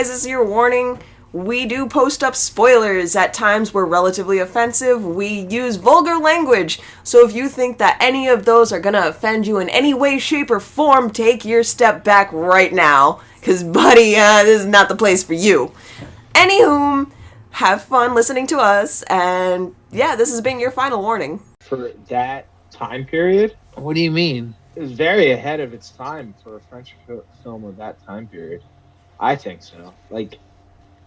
guys, this is your warning. We do post up spoilers. At times we're relatively offensive. We use vulgar language. So if you think that any of those are gonna offend you in any way, shape, or form, take your step back right now. Because, buddy, this is not the place for you. Anywho, have fun listening to us. And, yeah, this has been your final warning. For that time period? What do you mean? It was very ahead of its time for a French film of that time period. I think so. Like,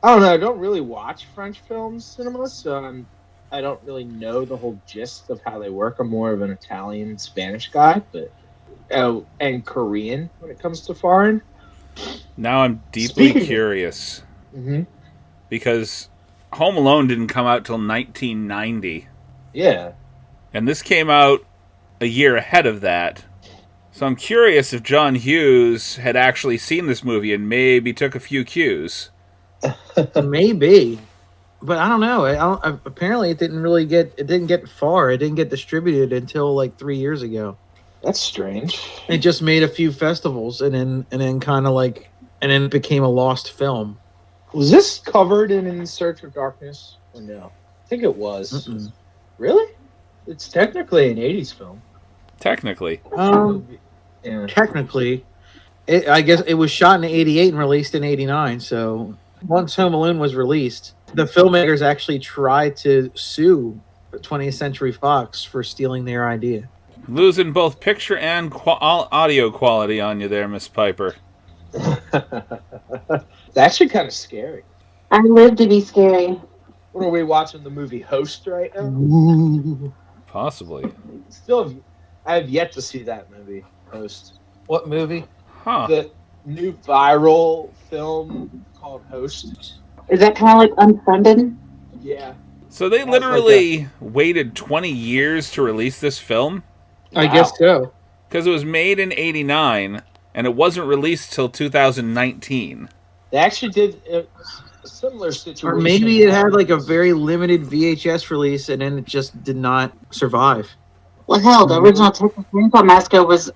I don't know. I don't really watch French films, cinema, so I don't really know the whole gist of how they work. I'm more of an Italian, Spanish guy, but and Korean when it comes to foreign. Now I'm deeply curious. Mm-hmm. Because Home Alone didn't come out till 1990. Yeah. And this came out a year ahead of that. So I'm curious if John Hughes had actually seen this movie and maybe took a few cues. Maybe. But I don't know. Apparently it didn't get far. It didn't get distributed until like 3 years ago. That's strange. It just made a few festivals and then it became a lost film. Was this covered in Search of Darkness or no? I think it was. Mm-mm. Really? It's technically an 80s film. Technically. Yeah. Technically, I guess it was shot in 88 and released in 89. So once Home Alone was released, the filmmakers actually tried to sue 20th Century Fox for stealing their idea. Losing both picture and audio quality on you there, Miss Piper. It's actually kind of scary. I live to be scary. What are we watching? The movie Host right now? Ooh. Possibly. I have yet to see that movie, Host. What movie? Huh. The new viral film called Host. Is that kind of like Unfriended? Yeah. So they literally waited 20 years to release this film? I guess so. Because it was made in 89, and it wasn't released till 2019. They actually did a similar situation. Or maybe it had like a very limited VHS release and then it just did not survive. Well, hell, the original Texas Chainsaw Massacre was,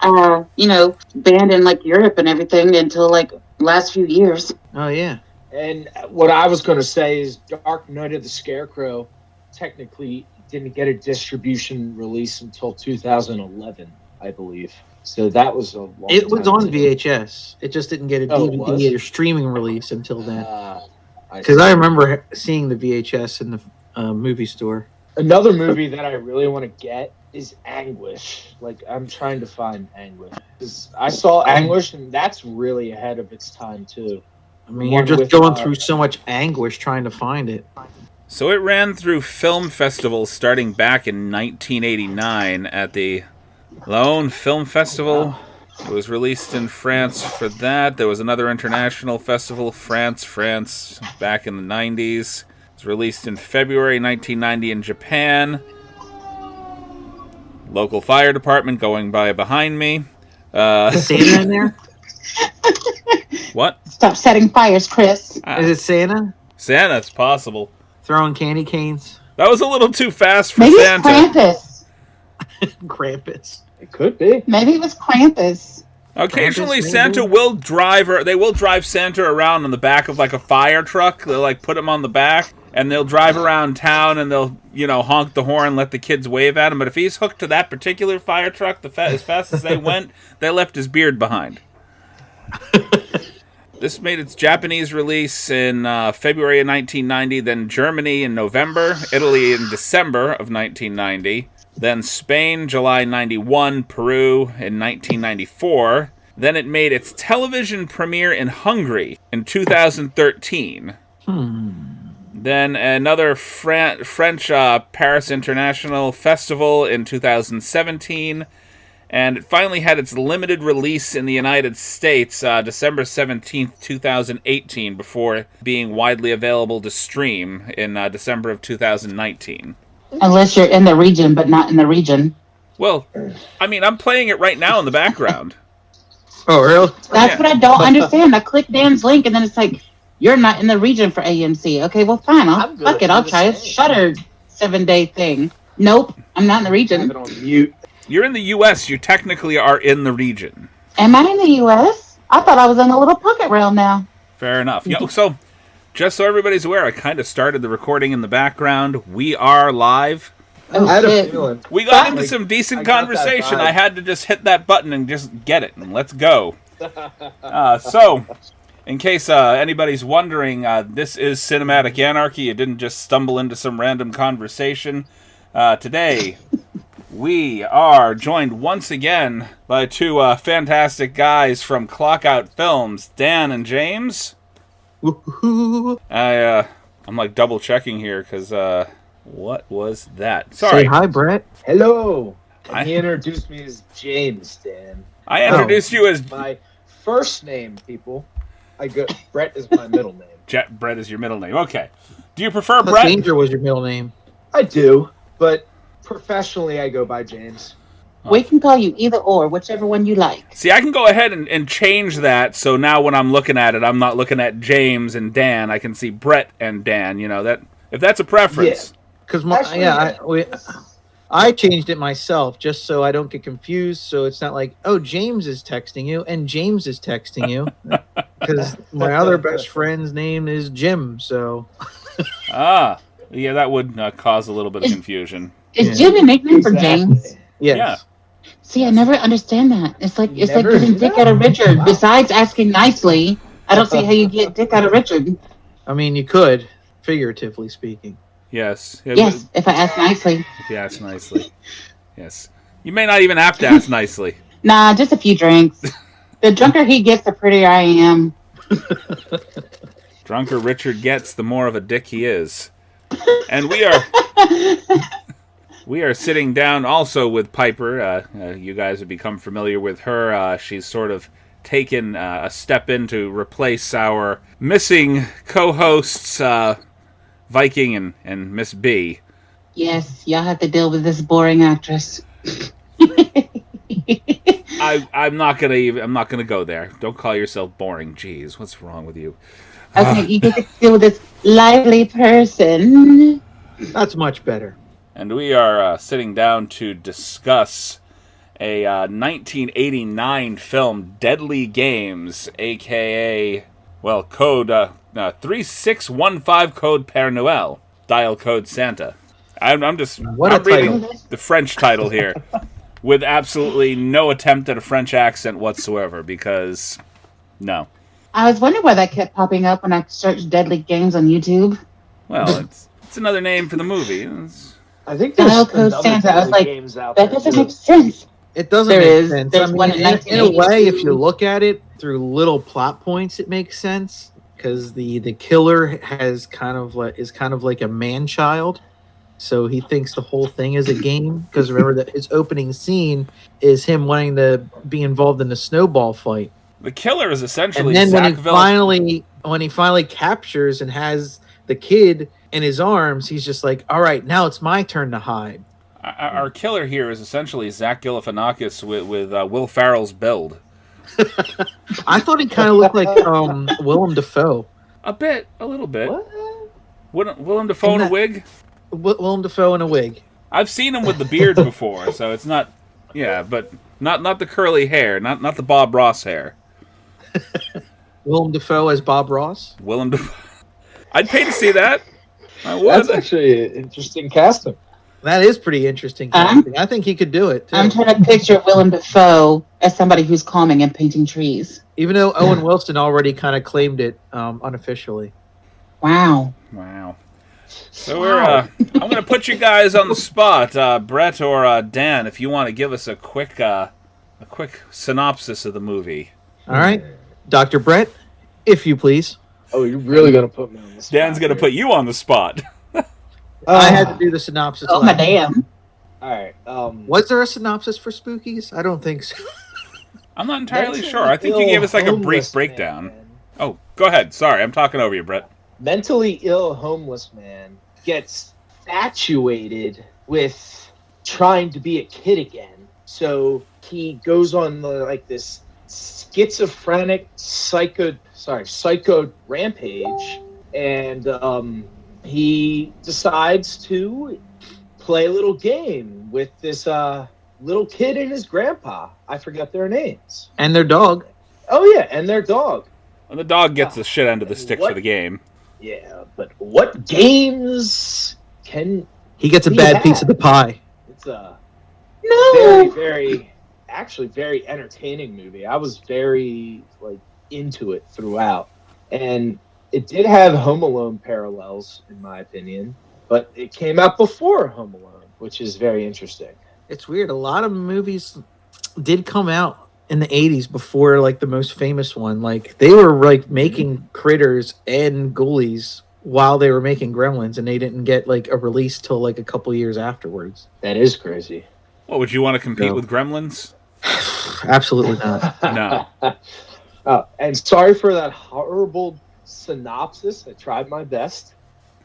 banned in like Europe and everything until like last few years. Oh yeah. And what I was going to say is Dark Night of the Scarecrow technically didn't get a distribution release until 2011, I believe. So that was a long It was time on too. VHS. It just didn't get a DVD or streaming release until then. Because I remember seeing the VHS in the movie store. Another movie that I really want to get is Anguish. Like, I'm trying to find Anguish. 'Cause I saw Anguish, and that's really ahead of its time, too. I mean, you're just going through so much anguish trying to find it. So it ran through film festivals starting back in 1989 at the Lyon Film Festival. It was released in France for that. There was another international festival, France, back in the 90s. It was released in February 1990 in Japan. Local fire department going by behind me. Santa in there? What? Stop setting fires, Chris. Is it Santa? Santa, it's possible. Throwing candy canes? That was a little too fast for Maybe Santa. it's Krampus. Krampus. It could be. Maybe it was Krampus. Occasionally, Krampus, Santa maybe? will drive Santa around on the back of like a fire truck. They'll like put him on the back, and they'll drive around town, and they'll honk the horn, let the kids wave at him. But if he's hooked to that particular fire truck, as fast as they went, they left his beard behind. This made its Japanese release in February of 1990, then Germany in November, Italy in December of 1990, then Spain, July 91, Peru in 1994. Then it made its television premiere in Hungary in 2013. Then another French Paris International Festival in 2017. And it finally had its limited release in the United States December 17th, 2018, before being widely available to stream in December of 2019. Unless you're in the region, but not in the region. Well, I mean, I'm playing it right now in the background. Oh, really? That's what I don't understand. I click Dan's link, and then it's like, you're not in the region for AMC. Okay, well, fine. I'll try a Shudder 7-day thing. Nope, I'm not in the region. Have it on mute. You're in the U.S. You technically are in the region. Am I in the U.S.? I thought I was in a little pocket realm now. Fair enough. So, just so everybody's aware, I kind of started the recording in the background. We are live. I had a feeling. We got into some decent conversation. I had to just hit that button and just get it, and let's go. So, in case anybody's wondering, this is Cinematic Anarchy. You didn't just stumble into some random conversation. Today, we are joined once again by two fantastic guys from Clockout Films, Dan and James. I'm like double checking here because what was that? Sorry. Say hi, Brett. Hello. He introduced me as James, Dan. I introduced you as my first name, people. Brett is my middle name. Brett is your middle name. Okay. Do you prefer Brett? Danger was your middle name. I do, but professionally I go by James. We can call you either or, whichever one you like. See, I can go ahead and change that, so now when I'm looking at it, I'm not looking at James and Dan. I can see Brett and Dan. You know that if that's a preference. Because I changed it myself just so I don't get confused. So it's not like, oh, James is texting you and James is texting you, because my other best friend's name is Jim. So yeah, that would cause a little bit of confusion. Is Jim a nickname for James? Yes. Yeah. See, I never understand that. It's like getting dick out of Richard. Besides asking nicely, I don't see how you get dick out of Richard. I mean, you could, figuratively speaking. Yes. Yes, if I ask nicely. If you ask nicely. Yes. You may not even have to ask nicely. Nah, just a few drinks. The drunker he gets, the prettier I am. Drunker Richard gets, the more of a dick he is. And we are sitting down also with Piper. You guys have become familiar with her. She's sort of taken a step in to replace our missing co-hosts, Viking and Miss B. Yes, y'all have to deal with this boring actress. I'm not gonna go there. Don't call yourself boring. Jeez, what's wrong with you? Okay, you get to deal with this lively person. That's much better. And we are sitting down to discuss a 1989 film, Deadly Games, A.K.A. code 3615 code Père Noël, dial code Santa. I'm reading the French title here with absolutely no attempt at a French accent whatsoever, because no. I was wondering why that kept popping up when I searched Deadly Games on YouTube. Well, it's another name for the movie. I think there's dial code Santa. I was like, that doesn't make sense. It doesn't make sense. There's one in a way, if you look at it through little plot points, it makes sense. Because the killer is kind of like a man-child, so he thinks the whole thing is a game. Because remember that his opening scene is him wanting to be involved in the snowball fight. The killer is essentially. And then when he finally captures and has the kid in his arms, he's just like, "All right, now it's my turn to hide." Our killer here is essentially Zach Galifianakis with Will Ferrell's build. I thought he kind of looked like Willem Dafoe. A little bit. What? Willem Dafoe in a wig? Willem Dafoe in a wig. I've seen him with the beard before, so it's not. Yeah, but not the curly hair, not the Bob Ross hair. Willem Dafoe as Bob Ross. Willem Dafoe. I'd pay to see that. That's actually an interesting casting. That is pretty interesting casting. I think he could do it, too. I'm trying to picture Willem Dafoe as somebody who's calming and painting trees. Even though Owen Wilson already kind of claimed it unofficially. Wow. So I'm going to put you guys on the spot, Brett or Dan, if you want to give us a quick synopsis of the movie. All right, Dr. Brett, if you please. Oh, you're really going to put me on the spot. Dan's going to put you on the spot. I had to do the synopsis. Oh, my damn. All right. Was there a synopsis for Spookies? I don't think so. I'm not entirely sure. I think you gave us like a brief breakdown. Oh, go ahead. Sorry, I'm talking over you, Brett. Mentally ill homeless man gets infatuated with trying to be a kid again. So he goes on this schizophrenic psycho rampage, and he decides to play a little game with this little kid and his grandpa. I forgot their names. And their dog. Oh, yeah, and their dog. And the dog gets the shit end of the stick for the game. Yeah, but what games can He gets a bad piece of the pie. It's a No. very entertaining movie. I was very into it throughout, and it did have Home Alone parallels, in my opinion. But it came out before Home Alone, which is very interesting. It's weird. A lot of movies did come out in the 80s before the most famous one. They were making Critters and Ghoulies while they were making Gremlins, and they didn't get a release till a couple years afterwards. That is crazy. Well, would you want to compete with Gremlins? Absolutely not. No. And sorry for that horrible synopsis. I tried my best.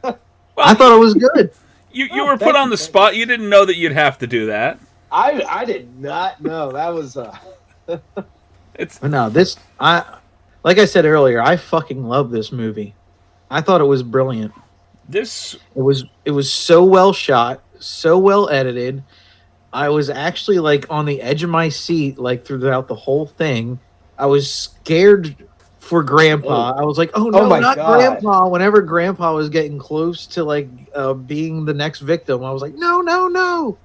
Well, I thought it was good. You were put on the spot. You didn't know that you'd have to do that. I did not know. That was like I said earlier, I fucking love this movie. I thought it was brilliant. It was so well shot, so well edited. I was actually on the edge of my seat throughout the whole thing. I was scared for Grandpa. I was like, oh no, not God. Grandpa. Whenever Grandpa was getting close to being the next victim, I was like, no.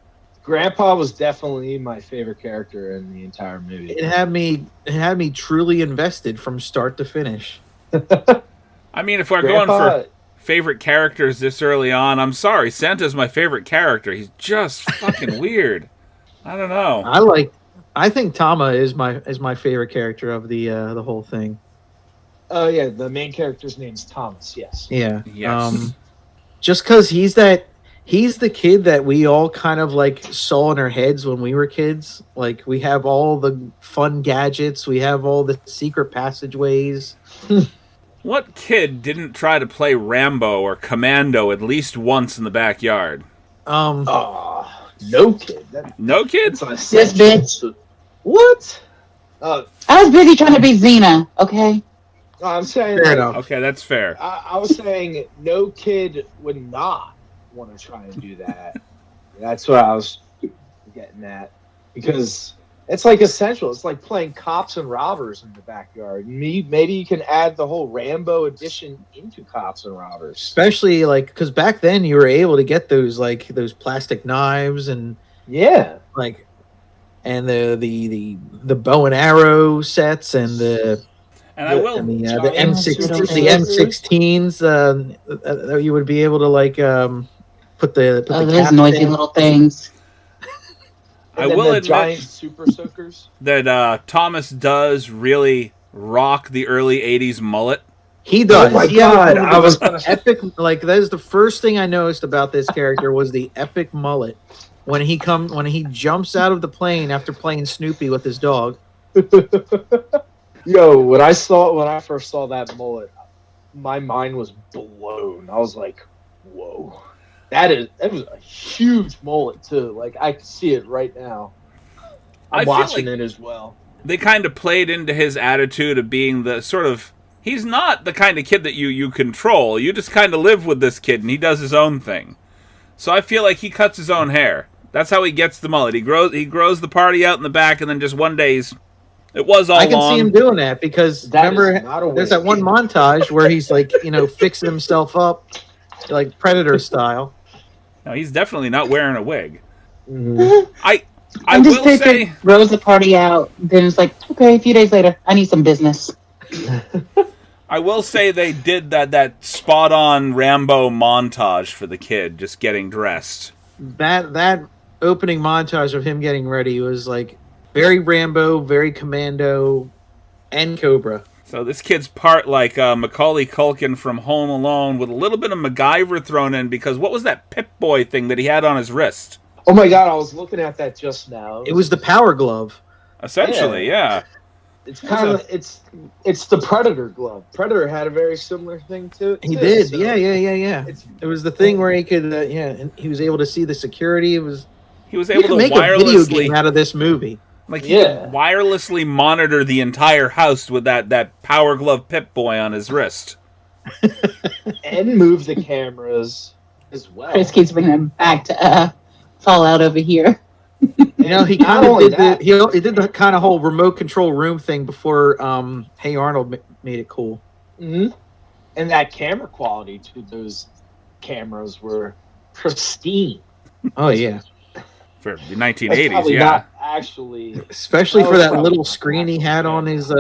Grandpa was definitely my favorite character in the entire movie. It had me truly invested from start to finish. I mean, if we're going for favorite characters this early on, I'm sorry, Santa's my favorite character. He's just fucking weird. I don't know. I think Tama is my favorite character of the whole thing. Oh yeah, the main character's name's Thomas. Yes. Yeah. Yes. Just because he's the kid that we all kind of saw in our heads when we were kids. We have all the fun gadgets, we have all the secret passageways. What kid didn't try to play Rambo or Commando at least once in the backyard? No kid. No kid? This bitch. What? I was busy trying to be Xena, okay? I'm saying okay, that's fair. I was saying no kid would not want to try and do that. That's what I was getting at. Because it's essential. It's like playing cops and robbers in the backyard. Maybe you can add the whole Rambo edition into cops and robbers. Especially because back then you were able to get those those plastic knives and and the bow and arrow sets and the M16s. You would be able to put the those noisy little things. I will admit giant super soakers that Thomas does really rock the early '80s mullet. He does. Oh my God! I was epic. That is the first thing I noticed about this character was the epic mullet when he jumps out of the plane after playing Snoopy with his dog. Yo, when I first saw that mullet, my mind was blown. I was like, "Whoa, that was a huge mullet too." I can see it right now. I'm watching it as well. They kind of played into his attitude of being the sort of. He's not the kind of kid that you control. You just kind of live with this kid, and he does his own thing. So I feel like he cuts his own hair. That's how he gets the mullet. He grows the party out in the back, and then just one day it was all long. I can see him doing that because remember there's that one montage where he's fixing himself up Predator style. No, he's definitely not wearing a wig. Mm-hmm. I will say, rose the party out. Then it's okay. A few days later, I need some business. I will say they did that spot on Rambo montage for the kid just getting dressed. That opening montage of him getting ready was very Rambo, very Commando, and Cobra. So this kid's part Macaulay Culkin from Home Alone with a little bit of MacGyver thrown in because what was that Pip-Boy thing that he had on his wrist? Oh my God, I was looking at that just now. It was the Power Glove. Essentially, yeah. It's kind of it's the Predator glove. Predator had a very similar thing to it. He did, so yeah. It was the thing where he could, and he was able to see the security. He was able to make a video game out of this movie. He could wirelessly monitor the entire house with that Power Glove Pip-Boy on his wrist, and move the cameras as well. Chris keeps bringing them back to Fallout over here. And You know, he kind of did he did the kind of whole remote control room thing before Hey Arnold made it cool. Mm-hmm. And that camera quality to those cameras were pristine. Oh yeah, for the 1980s, yeah. Not actually, especially for that little screen he had on his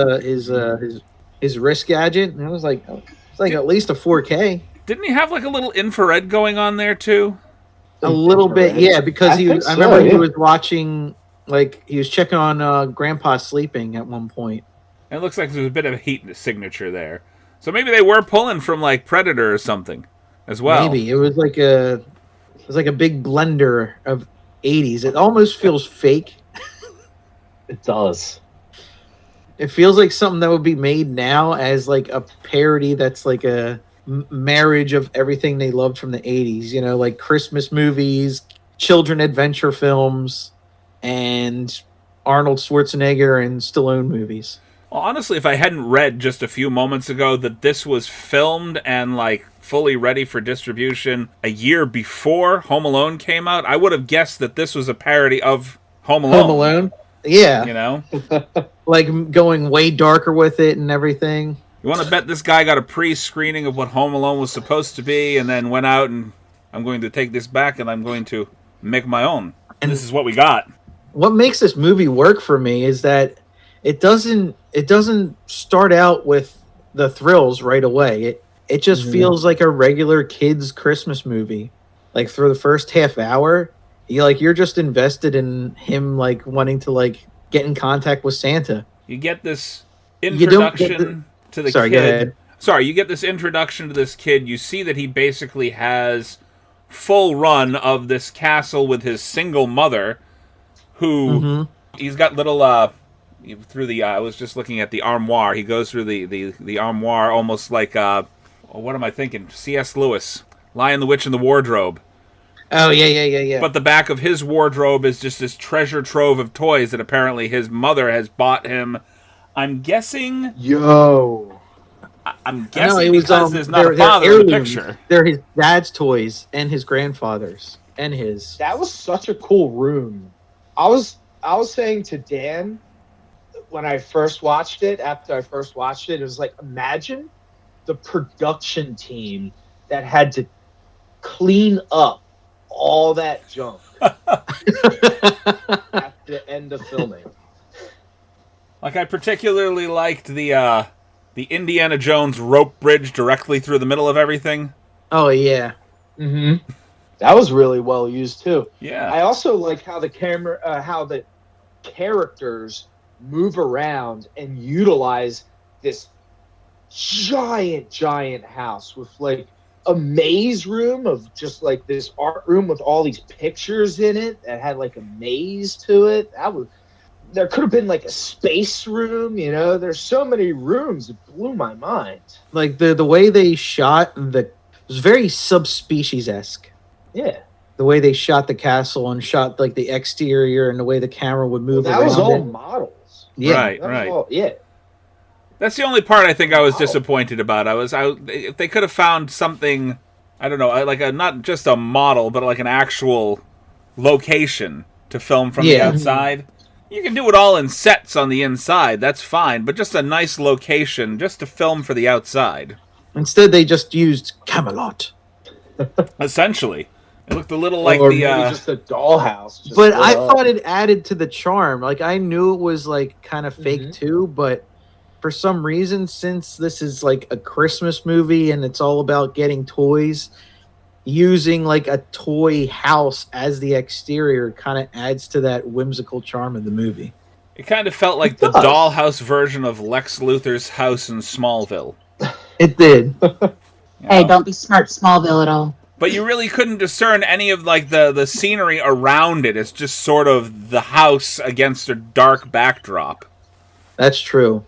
wrist gadget. And it was like at least a 4K. Didn't he have like a little infrared going on there too? A little bit, yeah, because I remember he was watching, like, he was checking on Grandpa sleeping at one point. And it looks like there's a bit of a heat signature there. So maybe they were pulling from, like, Predator or something as well. Maybe. It was like a big blender of 80s. It almost feels fake. It does. It feels like something that would be made now as, like, a parody that's like a marriage of everything they loved from the 80s, you know, like Christmas movies, children adventure films, and Arnold Schwarzenegger and Stallone movies. Well, honestly, if I hadn't read just a few moments ago that this was filmed and like fully ready for distribution a year before Home Alone came out, I would have guessed that this was a parody of Home Alone. Home Alone? Yeah. You know? Like going way darker with it and everything. You want to bet this guy got a pre-screening of what Home Alone was supposed to be and then went out and I'm going to take this back and I'm going to make my own. And this is what we got. What makes this movie work for me is that it doesn't start out with the thrills right away. It just feels like a regular kid's Christmas movie. Like through the first half hour, you're just invested in him like wanting to like get in contact with Santa. You get this introduction to the kid. Go ahead. Sorry, you get this introduction to this kid. You see that he basically has full run of this castle with his single mother, who he's got little through the. I was just looking at the armoire. He goes through the armoire almost like what am I thinking? C.S. Lewis, Lion, the Witch, and the Wardrobe. Oh yeah. But the back of his wardrobe is just this treasure trove of toys that apparently his mother has bought him. I'm guessing. I'm guessing because there's not a father in the picture. They're his dad's toys and his grandfather's and his. That was such a cool room. I was saying to Dan when I first watched it, after I first watched it, it was like, imagine the production team that had to clean up all that junk at the end of filming. Like, I particularly liked the Indiana Jones rope bridge directly through the middle of everything. Oh, yeah. Mm-hmm. That was really well used, too. Yeah. I also like how the characters move around and utilize this giant house with, like, a maze room of just, like, this art room with all these pictures in it that had, like, a maze to it. There could have been like a space room, you know. There's so many rooms. It blew my mind. Like the way they shot it was very subspecies-esque. Yeah. The way they shot the castle and shot like the exterior and the way the camera would move around. That was all models. Yeah. Right. Yeah. That's the only part I think I was disappointed about. If they could have found something, I don't know, like not just a model, but like an actual location to film from the outside. You can do it all in sets on the inside, that's fine, but just a nice location just to film for the outside. Instead, they just used Camelot. Essentially. It looked a little like just a dollhouse. But I thought it added to the charm. Like, I knew it was, like, kind of fake, too, but for some reason, since this is, like, a Christmas movie and it's all about getting toys, using like a toy house as the exterior kind of adds to that whimsical charm of the movie. It kind of felt like the dollhouse version of Lex Luthor's house in Smallville. It did. Hey, don't be smart, Smallville at all. But you really couldn't discern any of like the scenery around it. It's just sort of the house against a dark backdrop. That's true.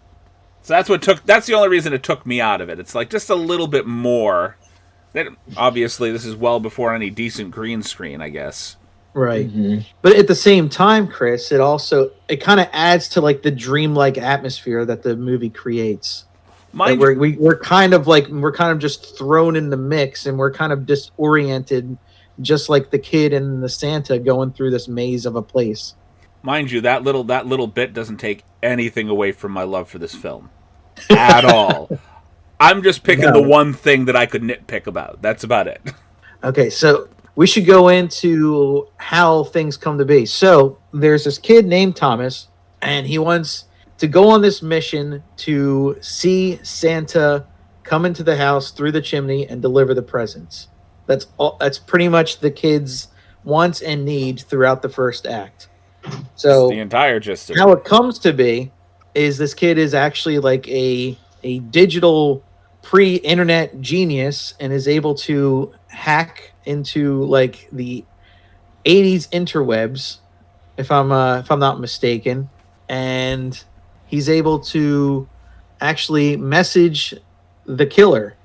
So that's the only reason it took me out of it. It's like just a little bit more. Obviously, this is well before any decent green screen, I guess. Right. Mm-hmm. But at the same time, Chris, it kind of adds to like the dreamlike atmosphere that the movie creates. We're kind of just thrown in the mix, and we're kind of disoriented, just like the kid and the Santa going through this maze of a place. Mind you, that little bit doesn't take anything away from my love for this film at all. I'm just picking the one thing that I could nitpick about. That's about it. Okay, so we should go into how things come to be. So there's this kid named Thomas, and he wants to go on this mission to see Santa come into the house through the chimney and deliver the presents. That's all. That's pretty much the kid's wants and needs throughout the first act. So the entire gist of how it comes to be is this kid is actually like a digital pre-internet genius and is able to hack into like the 80s interwebs, if I'm not mistaken, and he's able to actually message the killer,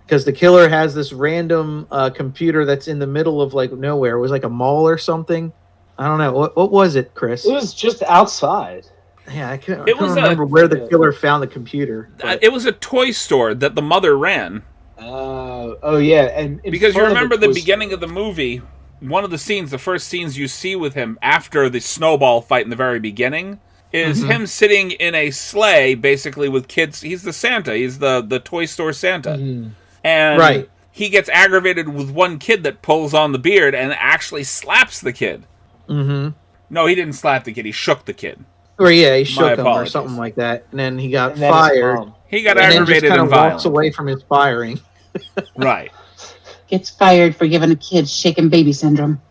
because the killer has this random computer that's in the middle of like nowhere. It was like a mall or something. I don't know. What was it, Chris? It was just outside. Yeah, I can't remember where the killer found the computer. It was a toy store that the mother ran. Oh yeah, and because you remember the beginning of the movie, one of the scenes, the first scenes you see with him after the snowball fight in the very beginning, is him sitting in a sleigh, basically with kids. He's the Santa. He's the toy store Santa, and he gets aggravated with one kid that pulls on the beard and actually slaps the kid. No, he didn't slap the kid. He shook the kid. Or he shook him or something like that, and then he got fired. He got aggravated and violent. Walks away from his firing. Right. Gets fired for giving a kid shaken baby syndrome.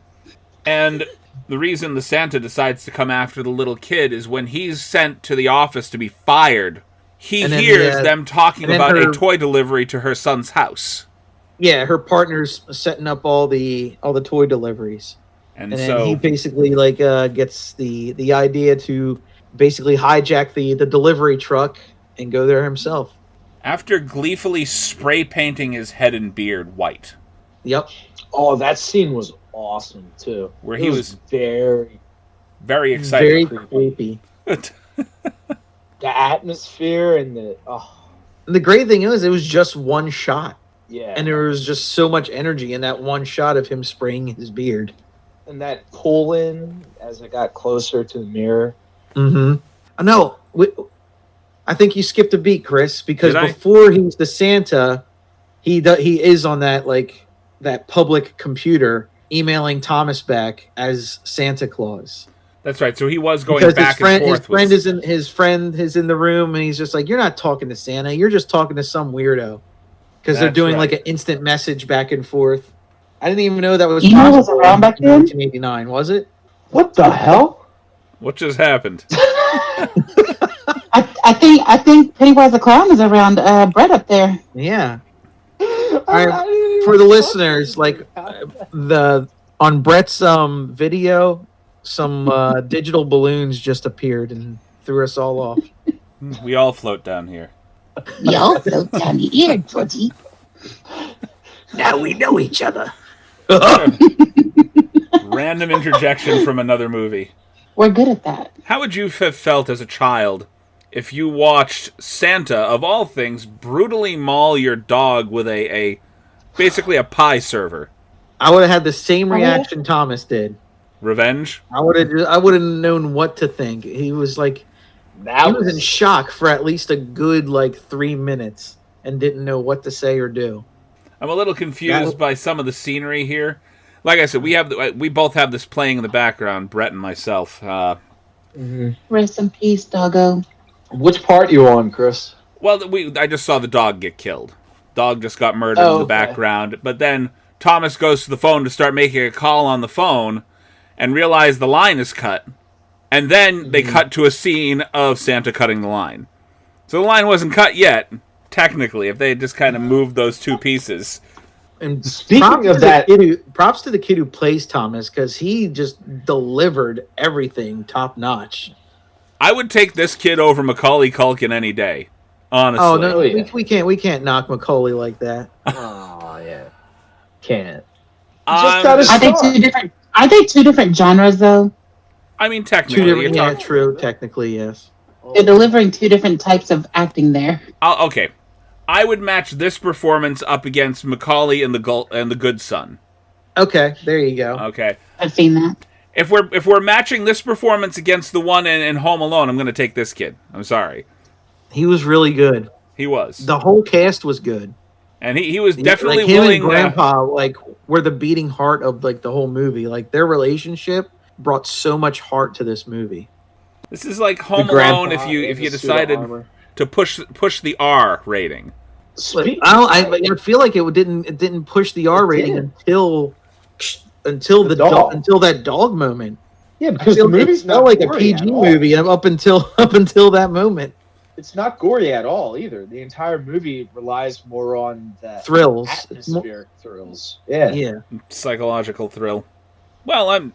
And the reason the Santa decides to come after the little kid is when he's sent to the office to be fired, he hears them talking about a toy delivery to her son's house. Yeah, her partner's setting up all the toy deliveries. And then so he basically gets the idea to basically hijack the delivery truck and go there himself. After gleefully spray painting his head and beard white. Yep. Oh, that scene was awesome too. Where he was very, very excited. Very creepy. The atmosphere and the great thing is, it was just one shot. Yeah. And there was just so much energy in that one shot of him spraying his beard. And that pull-in as I got closer to the mirror. No, I think you skipped a beat, Chris, because before he's the Santa, he is on that public computer emailing Thomas back as Santa Claus. That's right. So he was going back and forth. His friend is in the room, and he's just like, "You're not talking to Santa. You're just talking to some weirdo," because they're doing like an instant message back and forth. I didn't even know that was email was around back then. 1989, was it? What the hell? What just happened? I think Pennywise the Clown is around Brett up there. Yeah. All right, for the listeners, on Brett's video, some digital balloons just appeared and threw us all off. We all float down here. We all float down here, Georgie. Now we know each other. Random interjection from another movie. We're good at that. How would you have felt as a child if you watched Santa, of all things, brutally maul your dog with basically a pie server? I would have had the same reaction Thomas did. Revenge? I would have known what to think. He was like, he was in shock for at least a good 3 minutes and didn't know what to say or do. I'm a little confused by some of the scenery here. Like I said, we both have this playing in the background, Brett and myself. Rest in peace, doggo. Which part you on, Chris? Well, I just saw the dog get killed. Dog just got murdered in the background. But then Thomas goes to the phone to start making a call on the phone and realize the line is cut. And then they cut to a scene of Santa cutting the line. So the line wasn't cut yet, technically, if they had just kind of moved those two pieces. And speaking of that, props to the kid who plays Thomas, because he just delivered everything top notch. I would take this kid over Macaulay Culkin any day, honestly. Oh no, we can't knock Macaulay like that. Oh yeah, can't. I think two different genres though. I mean, technically, true. Technically, yes. They're delivering two different types of acting there. Okay. I would match this performance up against Macaulay and the Good Son. Okay, there you go. Okay. I've seen that. If we're matching this performance against the one in Home Alone, I'm going to take this kid. I'm sorry. He was really good. He was. The whole cast was good. And he was definitely like him willing. And Grandpa were the beating heart of the whole movie. Like their relationship brought so much heart to this movie. This is like Home Alone if you decided to push the R rating. I feel like it didn't push the R rating until that dog moment. Yeah, because the movie's felt like a PG movie up until that moment. It's not gory at all either. The entire movie relies more on the thrills, atmospheric thrills. Yeah, psychological thrill. Well,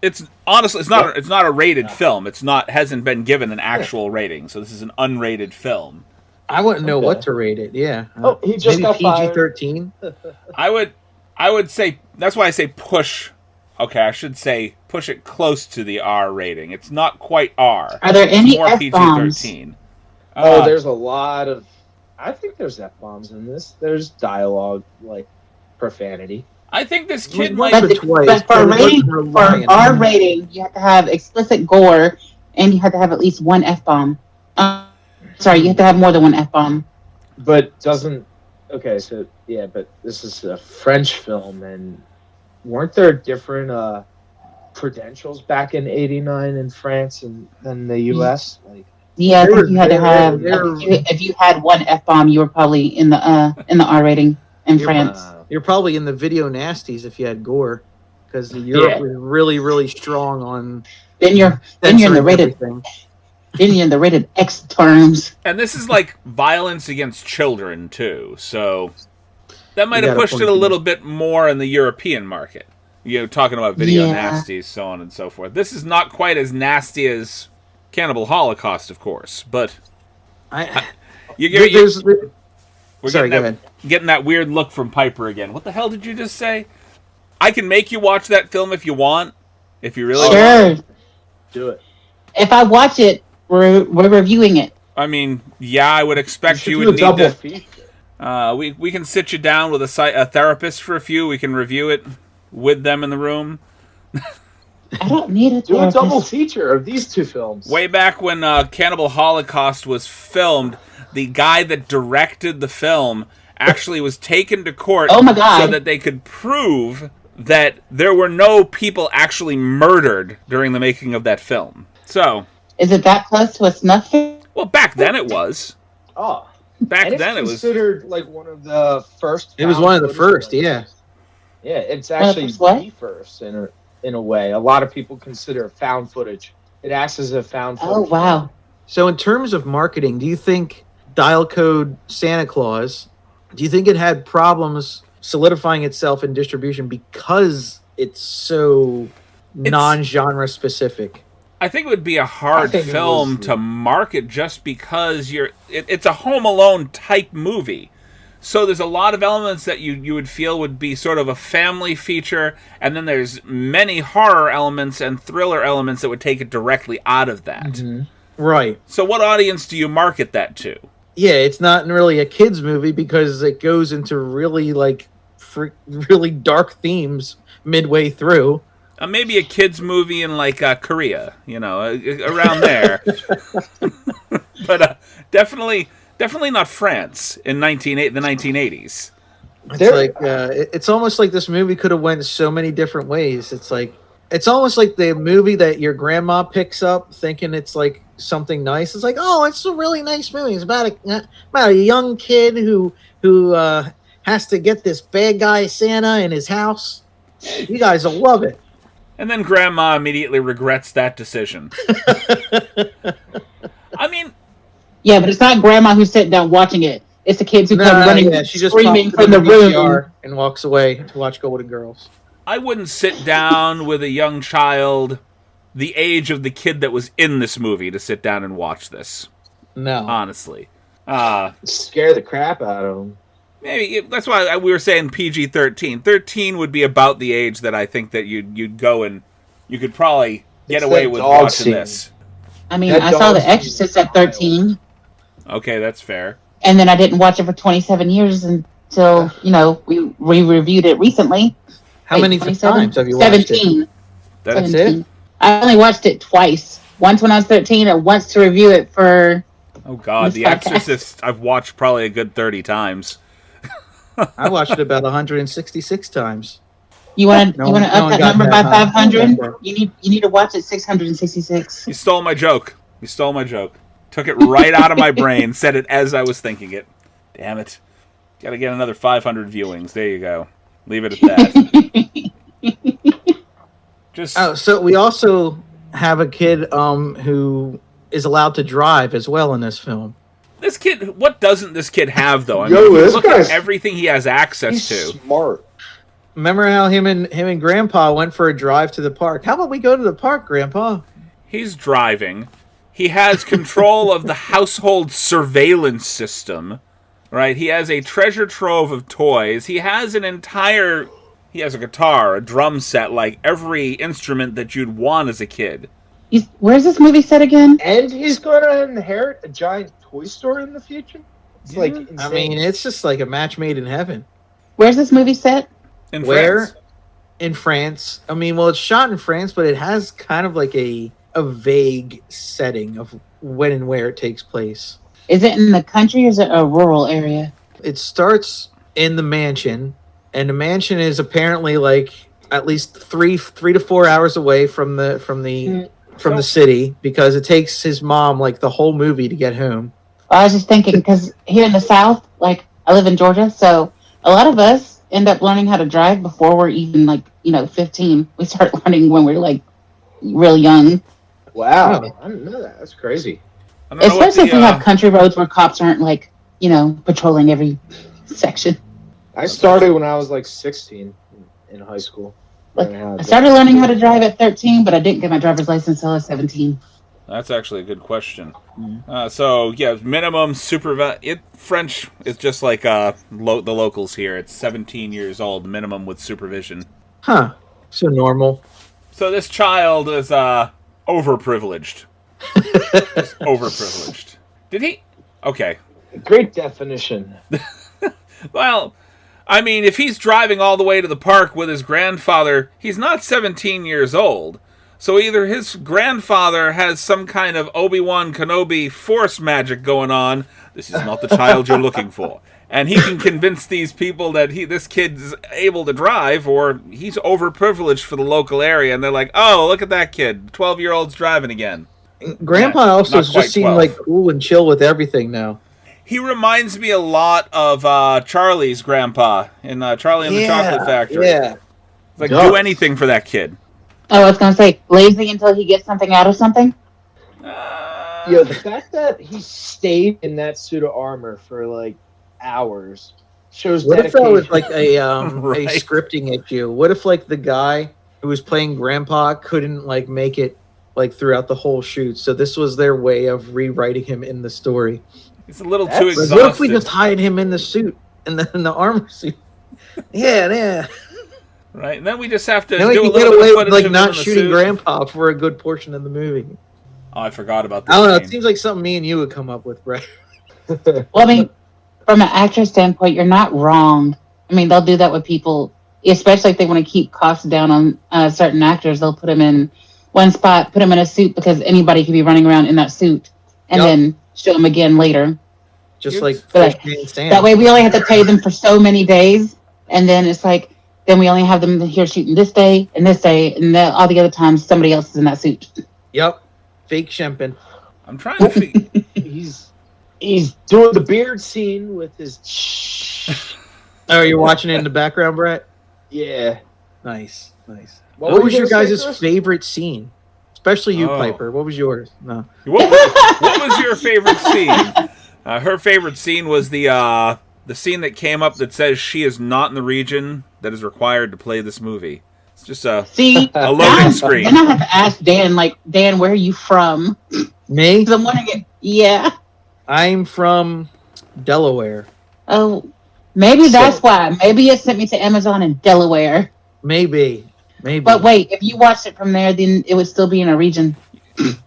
it's not a rated film. Hasn't been given an actual rating, so this is an unrated film. I wouldn't know what to rate it. Yeah. He just got PG-13. I would say that's why I say push. Okay, I should say push it close to the R rating. It's not quite R. Are there any F-bombs? PG-13. There's a lot of. I think there's F-bombs in this. There's dialogue like profanity. I think this kid might. But for R rating, you have to have explicit gore, and you have to have at least one F-bomb. Sorry, you have to have more than one F-bomb. But doesn't. Okay, so yeah, but this is a French film, and weren't there different credentials back in '89 in France than the U.S.? Like, yeah, I think you had to have. If you had one F-bomb, you were probably in the R rating in France. You're probably in the video nasties if you had gore, because Europe was really, really strong on. Then you're in the rated. Everything. Then you're in the rated X terms. And this is like violence against children too, so that might have pushed it a little bit more in the European market. Talking about video nasties, so on and so forth. This is not quite as nasty as Cannibal Holocaust, of course, but go ahead. Getting that weird look from Piper again. What the hell did you just say? I can make you watch that film if you want. If you really want. Do it. If I watch it, we're reviewing it. I mean, yeah, I would expect you would need to. We can sit you down with a therapist for a few. We can review it with them in the room. I don't need a therapist. Do a double feature of these two films. Way back when Cannibal Holocaust was filmed, the guy that directed the film actually was taken to court so that they could prove that there were no people actually murdered during the making of that film. So, is it that close to a snuff film? Well, back then it was. Oh. Back then it was considered like one of the first. It was one of the first, yeah. Yeah, it's actually the first in a way. A lot of people consider found footage. It acts as a found footage. Oh, wow. So in terms of marketing, do you think Dial Code Santa Claus, do you think it had problems solidifying itself in distribution because it's so non-genre specific? I think it would be a hard film to market just because it's a Home Alone type movie. So there's a lot of elements that you would feel would be sort of a family feature, and then there's many horror elements and thriller elements that would take it directly out of that. Mm-hmm. Right. So what audience do you market that to? Yeah, it's not really a kids movie because it goes into really really dark themes midway through. Maybe a kids movie in Korea, around there. But definitely not France in the 1980s. It's almost like this movie could have went so many different ways. It's almost like the movie that your grandma picks up thinking it's like something nice. It's like, oh, it's a really nice movie. It's about a young kid who has to get this bad guy Santa in his house. You guys will love it. And then Grandma immediately regrets that decision. I mean... Yeah, but it's not Grandma who's sitting down watching it. It's the kids who come running, screaming from the room. And walks away to watch Golden Girls. I wouldn't sit down with a young child the age of the kid that was in this movie to sit down and watch this. No. Honestly. Scare the crap out of them. Maybe that's why we were saying PG-13. 13 would be about the age that I think that you'd go and you could probably get away with watching this. I mean, I saw The Exorcist at 13. Okay, that's fair. And then I didn't watch it for 27 years until, we reviewed it recently. How many times have you watched it? 17. That's it? I only watched it twice. Once when I was 13 and once to review it for... Oh, God. The Exorcist, I've watched probably a good 30 times. I watched it about 166 times. You want to up that number by 500? You need to watch it 666. You stole my joke. Took it right out of my brain. Said it as I was thinking it. Damn it. Got to get another 500 viewings. There you go. Leave it at that. So we also have a kid who is allowed to drive as well in this film. This kid, what doesn't this kid have, though? I mean, look at everything he has access to. Smart. Remember how him and Grandpa went for a drive to the park? How about we go to the park, Grandpa? He's driving. He has control of the household surveillance system, right? He has a treasure trove of toys. He has a guitar, a drum set, like every instrument that you'd want as a kid. Where's this movie set again? And he's going to inherit a giant toy store in the future? It's like insane. I mean, it's just like a match made in heaven. Where's this movie set? In France. In France. I mean, well, it's shot in France, but it has kind of like a vague setting of when and where it takes place. Is it in the country or is it a rural area? It starts in the mansion, and the mansion is apparently like at least three to 4 hours away from the city, because it takes his mom like the whole movie to get home. I was just thinking, because here in the South, like I live in Georgia, so a lot of us end up learning how to drive before we're even 15. We start learning when we're like real young. Wow, I didn't know that. That's crazy. Especially if we have country roads where cops aren't patrolling every section. I started when I was 16 in high school. I started learning how to drive at 13, but I didn't get my driver's license until I was 17. That's actually a good question. So, minimum French is just like the locals here. It's 17 years old, minimum with supervision. Huh. So normal. So this child is overprivileged. Just overprivileged. Did he? Okay. Great definition. Well, I mean, if he's driving all the way to the park with his grandfather, he's not 17 years old. So either his grandfather has some kind of Obi-Wan Kenobi force magic going on. This is not the child you're looking for. And he can convince these people that this kid's able to drive, or he's overprivileged for the local area. And they're like, oh, look at that kid. 12-year-old's driving again. Grandpa also just seemed like cool and chill with everything now. He reminds me a lot of Charlie's grandpa in Charlie and the Chocolate Factory. Yeah. Like, do anything for that kid. Oh, I was going to say, lazy until he gets something out of something? The fact that he stayed in that suit of armor for, hours shows what dedication. What if that was, a scripting issue? What if, the guy who was playing Grandpa couldn't, make it, throughout the whole shoot? So this was their way of rewriting him in the story. It's a little too exhausted. What if we just hide him in the suit, in the armor suit? Yeah. Right, and then we just have to do a little bit of footage of not shooting Grandpa for a good portion of the movie. Oh, I forgot about that. I don't know. It seems like something me and you would come up with, Brett. Well, I mean, from an actor's standpoint, you're not wrong. I mean, they'll do that with people, especially if they want to keep costs down on certain actors. They'll put them in one spot, put them in a suit, because anybody could be running around in that suit, and then show them again later. Just like that way, we only have to pay them for so many days, and then it's like, then we only have them here shooting this day, and all the other times somebody else is in that suit. Yep, fake Shempin. I'm trying to figure. He's doing the beard scene with his. Oh, you're watching it in the background, Brett? Yeah. Nice. What was your guys' favorite scene? Especially you, Piper. What was yours? No. What was your favorite scene? Her favorite scene was the scene that came up that says she is not in the region that is required to play this movie. It's just a loading screen. Then I have to ask Dan, Dan, where are you from? Me? I'm wondering. Yeah. I'm from Delaware. Oh, maybe that's why. Maybe it sent me to Amazon in Delaware. Maybe. But wait, if you watched it from there, then it would still be in a region.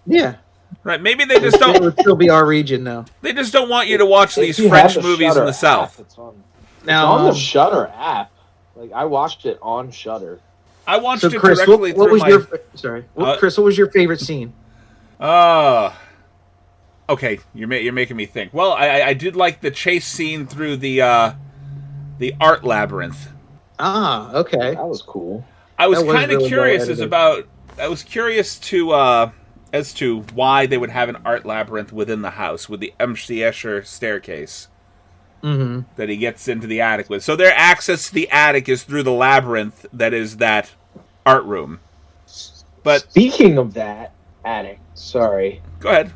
Yeah. Right, maybe they just don't... It would still be our region now. They just don't want you to watch these French movies in the South. It's on the Shudder app. I watched it on Shudder. I watched So, it Chris, directly what through was my. your Chris? What was your favorite scene? Okay, you're making me think. Well, I did like the chase scene through the art labyrinth. Ah, okay. That was cool. I was That was kind of really curious well-edited. I was curious as to why they would have an art labyrinth within the house with the MC Escher staircase that he gets into the attic with. So their access to the attic is through the labyrinth that is that art room. But Speaking of that attic, sorry, go ahead.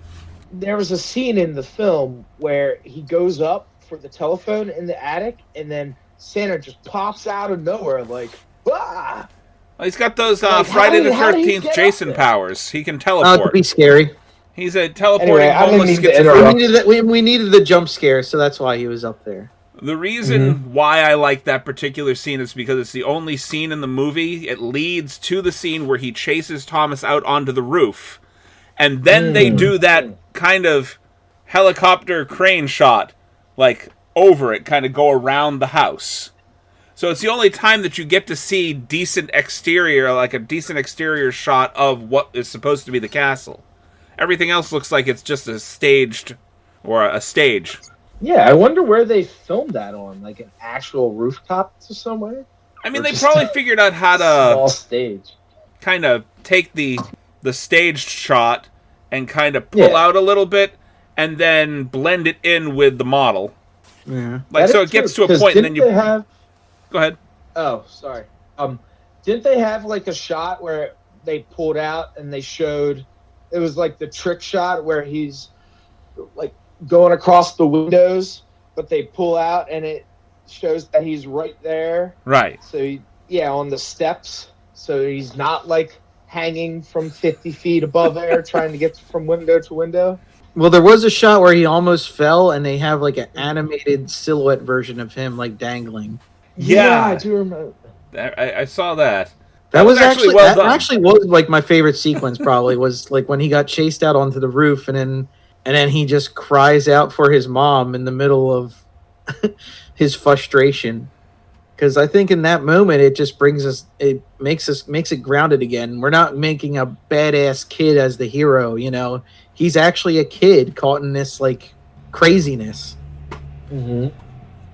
there was a scene in the film where he goes up for the telephone in the attic, and then Santa just pops out of nowhere like, ah! Well, he's got those Like, Friday the how did he 13th get up Jason there? powers. He can Oh, it teleport. could be scary. He's a teleporting Anyway, I didn't homeless mean to schizophrenic. interrupt. We needed the jump scare, so that's why he was up there. The reason why I like that particular scene is because it's the only scene in the movie. It leads to the scene where he chases Thomas out onto the roof. And then they do that kind of helicopter crane shot, like over it, kind of go around the house. So it's the only time that you get to see decent exterior, like a decent exterior shot of what is supposed to be the castle. Everything else looks like it's just a stage. Yeah, I wonder where they filmed that on, like an actual rooftop to somewhere. I mean, Or they just probably figured out how small to stage. kind of take the staged shot and kind of pull out a little bit and then blend it in with the model. Yeah. Like, That so is it gets true, to a 'cause point and then didn't you... they have? Go ahead. Oh, sorry. Didn't they have like a shot where they pulled out and they showed? It was like the trick shot where he's like going across the windows, but they pull out and it shows that he's right there. Right. So on the steps. So he's not like hanging from 50 feet above there trying to get from window to window. Well, there was a shot where he almost fell, and they have like an animated silhouette version of him like dangling. Yeah. I do remember. I saw that. That was actually well that done. actually was like my favorite sequence. Probably was like when he got chased out onto the roof, and then he just cries out for his mom in the middle of his frustration. Because I think in that moment it just makes it grounded again. We're not making a badass kid as the hero, you know. He's actually a kid caught in this like craziness. Mm-hmm.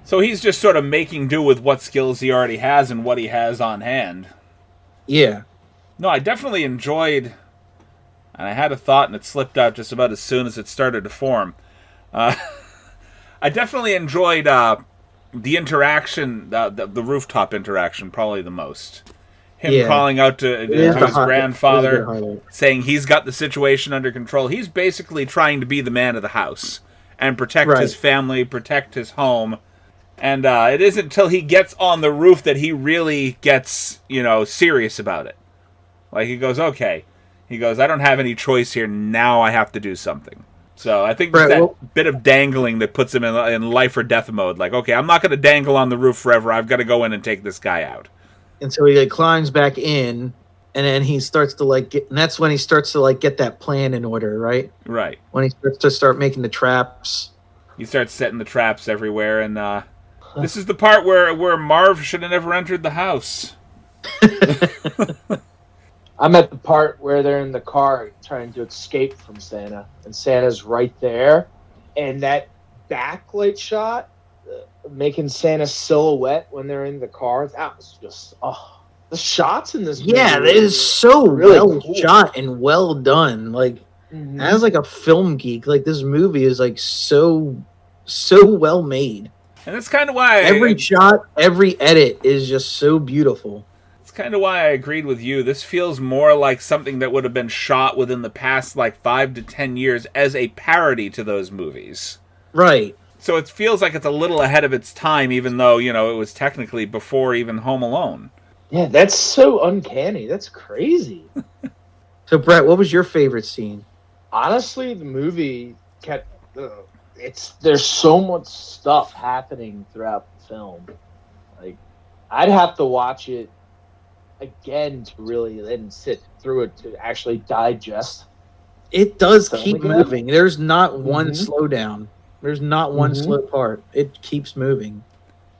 So he's just sort of making do with what skills he already has and what he has on hand. Yeah. No, I definitely enjoyed, and I had a thought and it slipped out just about as soon as it started to form. I definitely enjoyed the interaction, the rooftop interaction, probably the most. Him calling out to his grandfather, saying he's got the situation under control. He's basically trying to be the man of the house and protect his family, protect his home. And it isn't until he gets on the roof that he really gets, serious about it. Like, he goes, okay. He goes, I don't have any choice here. Now I have to do something. So I think that bit of dangling that puts him in life or death mode. Like, okay, I'm not going to dangle on the roof forever. I've got to go in and take this guy out. And so he like, climbs back in, and then he starts to and that's when he starts to get that plan in order, right? Right. When he starts to start making the traps. He starts setting the traps everywhere, and this is the part where Marv should have never entered the house. I'm at the part where they're in the car trying to escape from Santa, and Santa's right there, and that backlight shot making Santa's silhouette when they're in the car, that was just the shots in this movie. Yeah, it is so really well cool. shot and well done. Like, as like a film geek, like this movie is like so well made. And that's kind of why every shot, every edit is just so beautiful. It's kind of why I agreed with you. This feels more like something that would have been shot within the past 5 to 10 years as a parody to those movies. Right. So it feels like it's a little ahead of its time, even though, it was technically before even Home Alone. Yeah, that's so uncanny. That's crazy. So, Brett, what was your favorite scene? Honestly, the movie kept... there's so much stuff happening throughout the film. Like, I'd have to watch it again to really then sit through it to actually digest. It does Something keep like that. moving. There's not one slowdown. There's not one slow part. It keeps moving.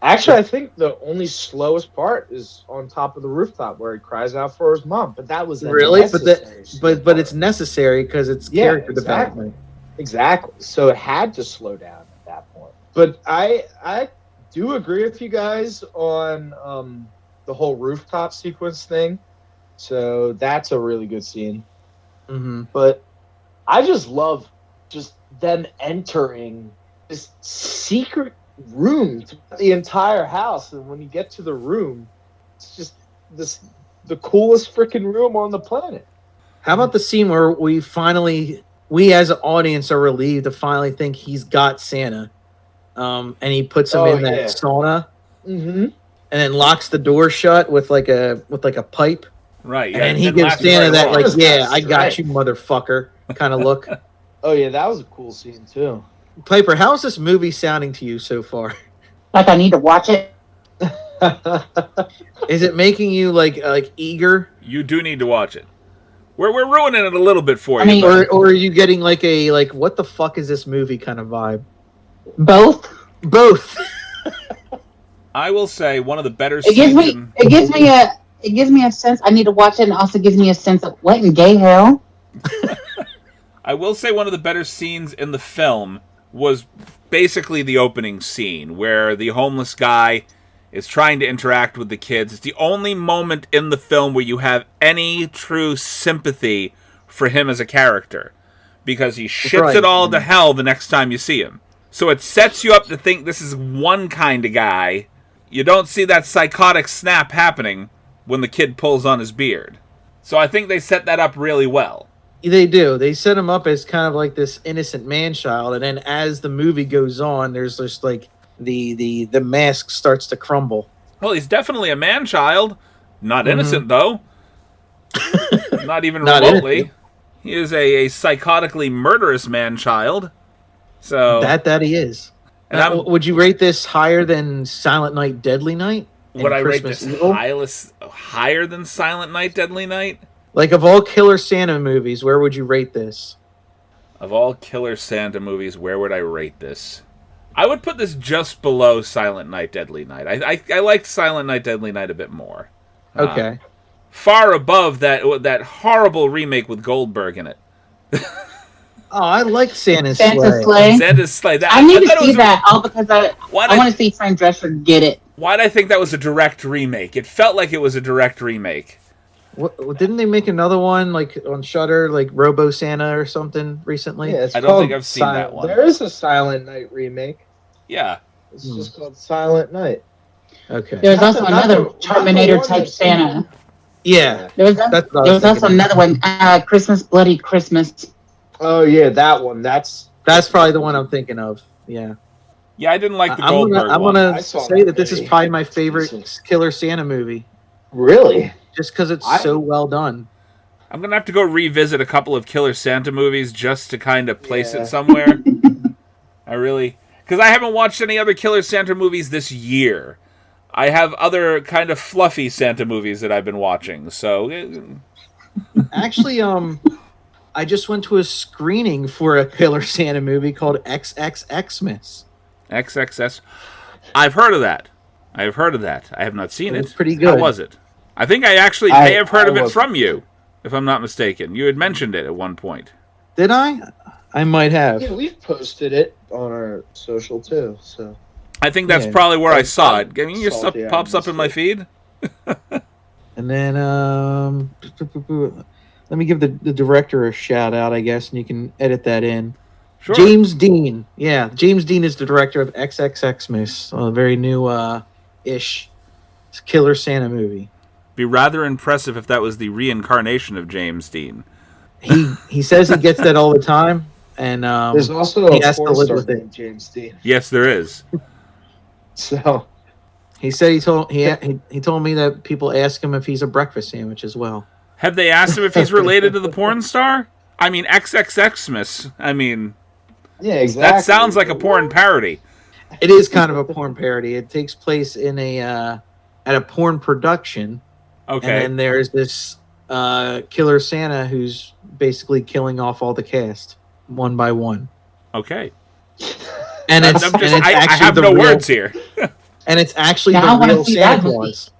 Actually, I think the only slowest part is on top of the rooftop where he cries out for his mom. But that was Really, but it's necessary because it's character development. Exactly. So it had to slow down at that point. But I do agree with you guys on the whole rooftop sequence thing. So that's a really good scene. Mm-hmm. But I just love just them entering this secret room throughout the entire house, and when you get to the room, it's just the coolest freaking room on the planet. How about the scene where we as an audience are relieved to finally think he's got Santa, and he puts him in that sauna, and then locks the door shut with like a pipe, right? Yeah, and he gives Santa that like, "Yeah, I got you, motherfucker," kind of look. Oh yeah, that was a cool scene too. Piper, how's this movie sounding to you so far? Like I need to watch it. Is it making you like eager? You do need to watch it. We're ruining it a little bit for you. mean, or are you getting like a what the fuck is this movie kind of vibe? Both. I will say one of the better. It gives me a sense. I need to watch it, and also gives me a sense of what in gay hell. I will say one of the better scenes in the film was basically the opening scene where the homeless guy is trying to interact with the kids. It's the only moment in the film where you have any true sympathy for him as a character, because he shits it all to hell the next time you see him. So it sets you up to think this is one kind of guy. You don't see that psychotic snap happening when the kid pulls on his beard. So I think they set that up really well. They do. They set him up as kind of like this innocent man-child, and then as the movie goes on, there's just like the mask starts to crumble. Well, he's definitely a man-child. Not innocent, though. Not even remotely. Innocent. He is a psychotically murderous man-child. So that he is. And would you rate this higher than Silent Night, Deadly Night? Would I rate this higher than Silent Night, Deadly Night? Like, of all Killer Santa movies, where would you rate this? Of all Killer Santa movies, where would I rate this? I would put this just below Silent Night, Deadly Night. I liked Silent Night, Deadly Night a bit more. Okay. Far above that horrible remake with Goldberg in it. Oh, I like Santa's Sleigh. Santa's Sleigh. I need to see that all because I want to see Frank Drescher get it. Why'd I think that was a direct remake? It felt like it was a direct remake. What, didn't they make another one like on Shudder, like Robo Santa or something recently? Yeah, I don't think I've seen that one. There is a Silent Night remake. Yeah, it's just called Silent Night. Okay. There was also another Terminator type Santa. Yeah, there was also another one, Christmas Bloody Christmas. Oh yeah, that one. That's probably the one I'm thinking of. Yeah. Yeah, I didn't like the Goldberg one. I'm gonna say that this is probably my favorite Killer Santa movie. Really? Just because it's so well done. I'm going to have to go revisit a couple of Killer Santa movies just to kind of place it somewhere. Because I haven't watched any other Killer Santa movies this year. I have other kind of fluffy Santa movies that I've been watching, so... Actually, I just went to a screening for a Killer Santa movie called XXXmas. XXS? I've heard of that. I have not seen it. It's pretty good. How was it? I think I actually may have heard of it from you, if I'm not mistaken. You had mentioned it at one point. Did I? I might have. Yeah, we've posted it on our social too. So I think that's probably where I saw it. I mean, your stuff pops up in my feed. And then let me give the director a shout out, I guess, and you can edit that in. Sure. James Dean. Yeah, James Dean is the director of XXXmas, a very new ish Killer Santa movie. Be rather impressive if that was the reincarnation of James Dean. He says he gets that all the time, and there's also a porn star named James Dean. Yes, there is. So he said he told me that people ask him if he's a breakfast sandwich as well. Have they asked him if he's related to the porn star? I mean, XXXmas. I mean, yeah, exactly. That sounds like a porn parody. It is kind of a porn parody. It takes place in at a porn production. Okay. And then there's this Killer Santa who's basically killing off all the cast one by one. Okay. And I have no words here. and it's actually Now I the wanna real see Santa that movie. Claus.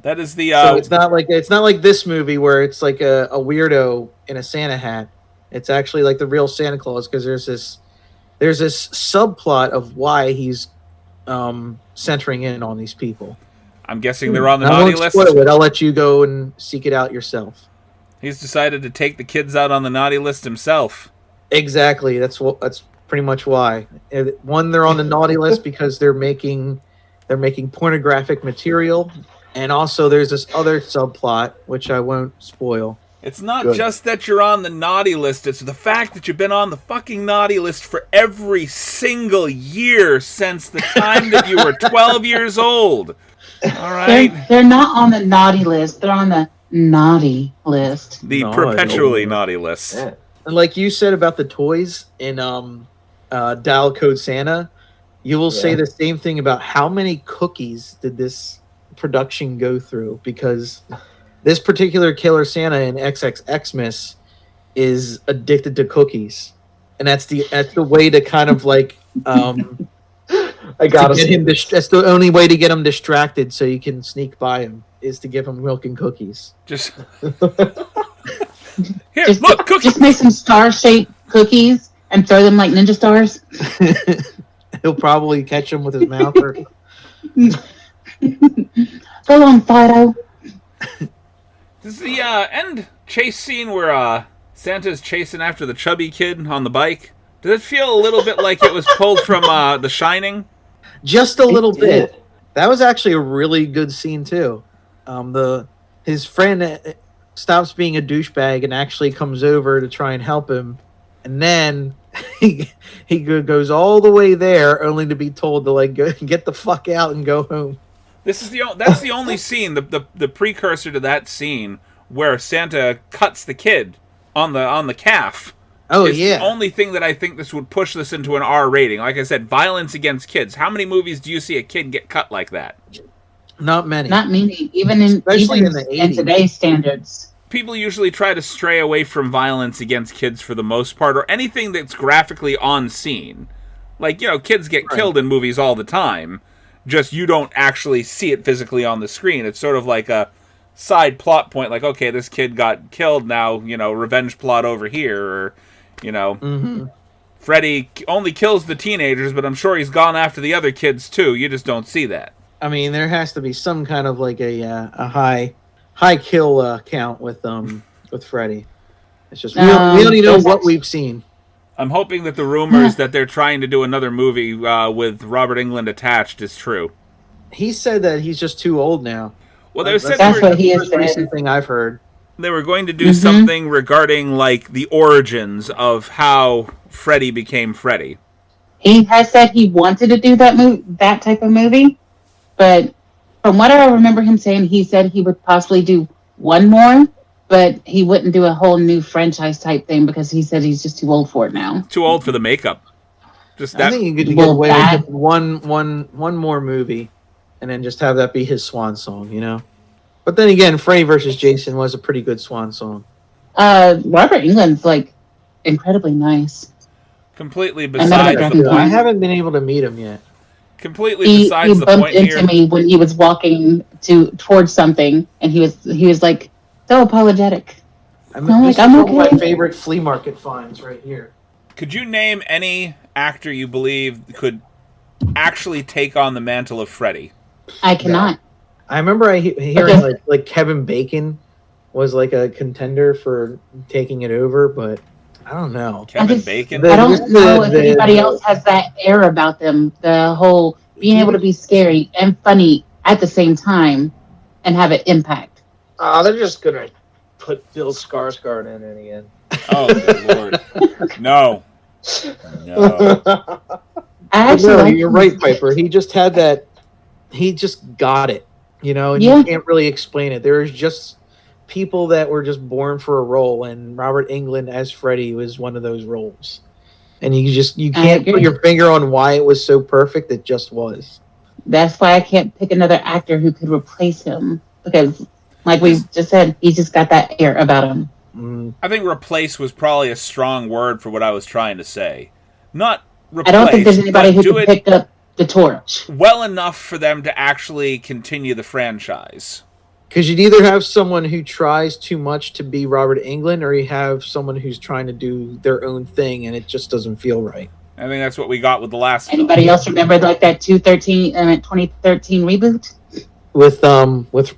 That is the So it's not like this movie where it's like a weirdo in a Santa hat. It's actually like the real Santa Claus because there's this subplot of why he's centering in on these people. I'm guessing they're on the I naughty won't list. spoil it. I'll let you go and seek it out yourself. He's decided to take the kids out on the naughty list himself. Exactly. That's pretty much why. One, they're on the naughty list because they're making pornographic material, and also there's this other subplot which I won't spoil. It's not Good. just that you're on the naughty list, it's the fact that you've been on the fucking naughty list for every single year since the time that you were 12 years old. All right? They're not on the naughty list. They're on the naughty list. The Naughty. perpetually naughty list. Yeah. And like you said about the toys in Dial Code Santa, you will say the same thing about how many cookies did this production go through, because this particular Killer Santa in XXXmas is addicted to cookies, and that's the way to kind of like I gotta get see him. That's the only way to get him distracted, so you can sneak by him, is to give him milk and cookies. Just here, look, cookies. Just make some star-shaped cookies and throw them like ninja stars. He'll probably catch him with his mouth. Or... Go on, Fido. This is the end chase scene where Santa's chasing after the chubby kid on the bike. Does it feel a little bit like it was pulled from The Shining? Just a little It bit. did. That was actually a really good scene too. His friend stops being a douchebag and actually comes over to try and help him, and then he goes all the way there only to be told to like go get the fuck out and go home. That's the only scene, the precursor to that scene where Santa cuts the kid on the calf. Oh is yeah. the only thing that I think this would push this into an R rating. Like I said, violence against kids. How many movies do you see a kid get cut like that? Not many. Not many, even in Especially even in the in 80s. today's standards. People usually try to stray away from violence against kids for the most part, or anything that's graphically on scene. Like, kids get killed in movies all the time. Just you don't actually see it physically on the screen. It's sort of like a side plot point, like, okay, this kid got killed now, revenge plot over here, or, Freddy only kills the teenagers, but I'm sure he's gone after the other kids too. You just don't see that. I mean, there has to be some kind of like a high kill count with Freddy. It's just we don't even know what we've seen. I'm hoping that the rumors that they're trying to do another movie with Robert Englund attached is true. He said that he's just too old now. Well, they said That's what he the has most recent said. thing I've heard. they were going to do something regarding like the origins of how Freddy became Freddy. He has said he wanted to do that type of movie, but from what I remember him saying, he said he would possibly do one more, but he wouldn't do a whole new franchise type thing because he said he's just too old for it now. Too old for the makeup. Just I that. think you could get away with just one more movie, and then just have that be his swan song, you know. But then again, Freddy vs. Jason was a pretty good swan song. Robert Englund's like incredibly nice. Completely met him besides at the Dragon point. Con. I haven't been able to meet him yet. Completely He besides the bumped point into here. me when he was walking towards something, and he was like so apologetic. I'm like, this is I'm one of my okay. favorite flea market finds right here. Could you name any actor you believe could actually take on the mantle of Freddy? I cannot. I remember hearing like Kevin Bacon was like a contender for taking it over, but I don't know. Kevin Bacon? I don't know if anybody else has that air about them. The whole being able to be scary and funny at the same time and have an impact. They're just gonna put Bill Skarsgård in it again. Oh, good lord. No. No. I actually No, like you're him. right, Piper. He just had that. He just got it, you know, and Yeah. you can't really explain it. There's just people that were just born for a role, and Robert Englund as Freddy was one of those roles. And you can't put agree. your finger on why it was so perfect. It just was. That's why I can't pick another actor who could replace him because, like we just said, he just got that air about him. I think replace was probably a strong word for what I was trying to say. Not replace, I don't think there's anybody but who do could it. pick up the torch. well enough for them to actually continue the franchise. Because you'd either have someone who tries too much to be Robert Englund, or you have someone who's trying to do their own thing, and it just doesn't feel right. I think that's what we got with the last Anybody film. else remember like that 2013 reboot? With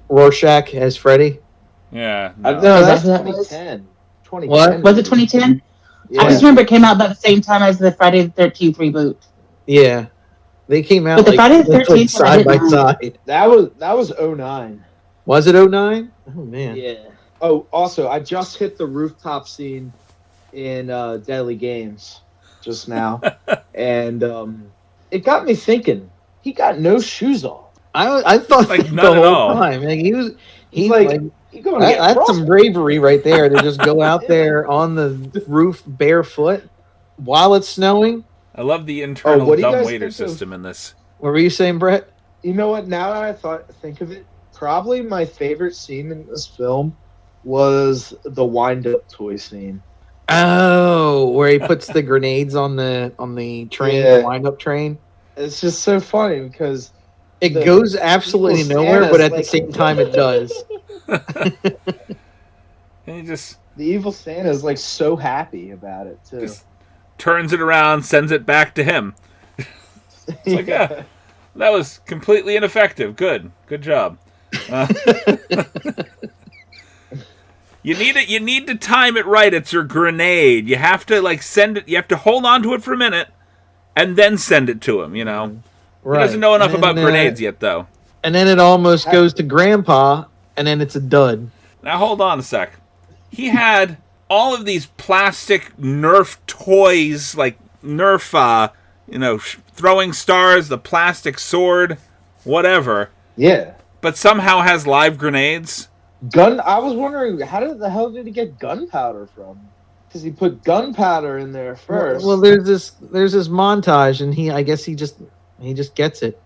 Rorschach as Freddy. Yeah. No, No. that's that was? 2010. What? Was it 2010? Yeah. I just remember it came out about the same time as the Friday the 13th reboot. Yeah. They came out But the like, Friday the like 13th side by one, I side. That was 09. Was it 09? Oh, man. Yeah. Oh, also, I just hit the rooftop scene in Deadly Games just now, and it got me thinking. He got no shoes on. I thought Like, the none at whole all. time. Like, he's like he going to get that's some frostbite. bravery right there to just go out there on the roof barefoot while it's snowing. I love the internal what do you dumb guys waiter think of- system in this. What were you saying, Brett? You know what? Now that I think of it, probably my favorite scene in this film was the wind-up toy scene. Oh, where he puts the grenades on the train, Yeah. the wind-up train. It's just so funny because It The goes absolutely evil nowhere, Santa's but at the like- same time it does. And he just the evil Santa is like so happy about it too. Just- turns it around, sends it back to him. like, yeah. That was completely ineffective. Good job. You need to time it right. It's your grenade. You have to send it. You have to hold on to it for a minute, and then send it to him. You know, Right. he doesn't know enough And about then, grenades yet, though. And then it almost goes to Grandpa, and then it's a dud. Now hold on a sec. He had all of these plastic Nerf toys, like Nerf, throwing stars, the plastic sword, whatever. Yeah. But somehow has live grenades. I was wondering the hell did he get gunpowder from? Because he put gunpowder in there first. Well, there's this montage, and I guess he just gets it.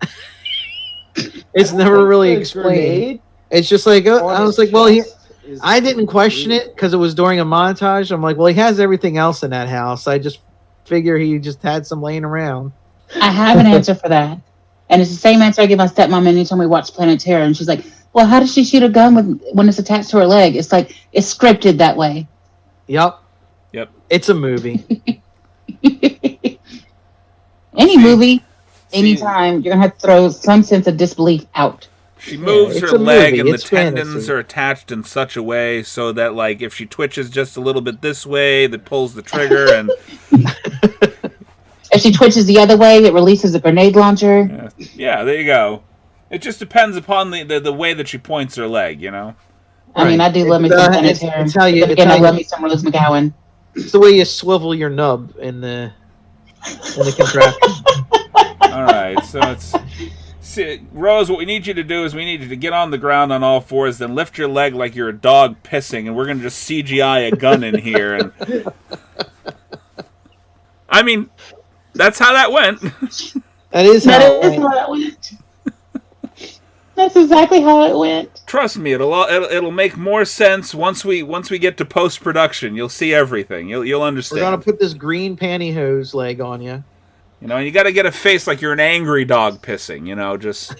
It's never really The explained. grenade It's just like on I was his like, well, chest is I didn't question it because it was during a montage. I'm like, well, he has everything else in that house. I just figure he just had some laying around. I have an answer for that. And it's the same answer I give my stepmom anytime we watch Planet Terror. And she's like, well, how does she shoot a gun when it's attached to her leg? It's like, it's scripted that way. Yep. It's a movie. Any movie, anytime, you're going to have to throw some sense of disbelief out. She moves it's her a leg, movie. and the It's tendons fantasy. are attached in such a way so that, if she twitches just a little bit this way, that pulls the trigger, and If she twitches the other way, it releases a grenade launcher. yeah, there you go. It just depends upon the way that she points her leg, you know. I mean, I do love me some Planet Terror. It's how you. But It's, again, I how love you, me some Rose McGowan. it's the way you swivel your nub in the contraption. All right, so Rose, what we need you to do is we need you to get on the ground on all fours, then lift your leg like you're a dog pissing, and we're going to just CGI a gun in here. And I mean, that's how that went. That is how. That is how it went. That's exactly how it went. Trust me, it'll make more sense once we get to post production. You'll see everything. You'll understand. We're gonna put this green pantyhose leg on you. You know, and you got to get a face like you're an angry dog pissing. You know, just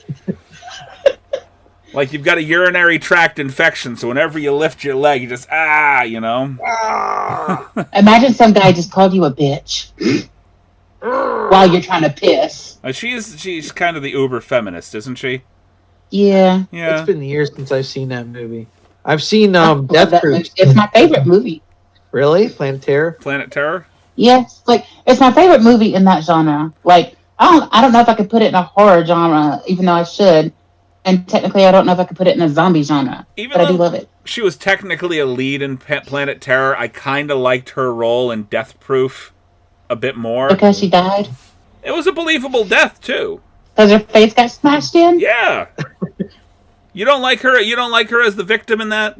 like you've got a urinary tract infection. So whenever you lift your leg, you just you know. Imagine some guy just called you a bitch while you're trying to piss. She's kind of the uber feminist, isn't she? Yeah. Yeah. It's been years since I've seen that movie. I've seen I love Death that Proof. movie. It's my favorite movie. Really? Planet Terror? Planet Terror. Yes, it's my favorite movie in that genre. I don't know if I could put it in a horror genre, even though I should. And technically, I don't know if I could put it in a zombie genre. Even But I do though love it. she was technically a lead in Planet Terror, I kind of liked her role in Death Proof a bit more. Because she died. It was a believable death too. Because her face got smashed in. Yeah. You don't like her? You don't like her as the victim in that?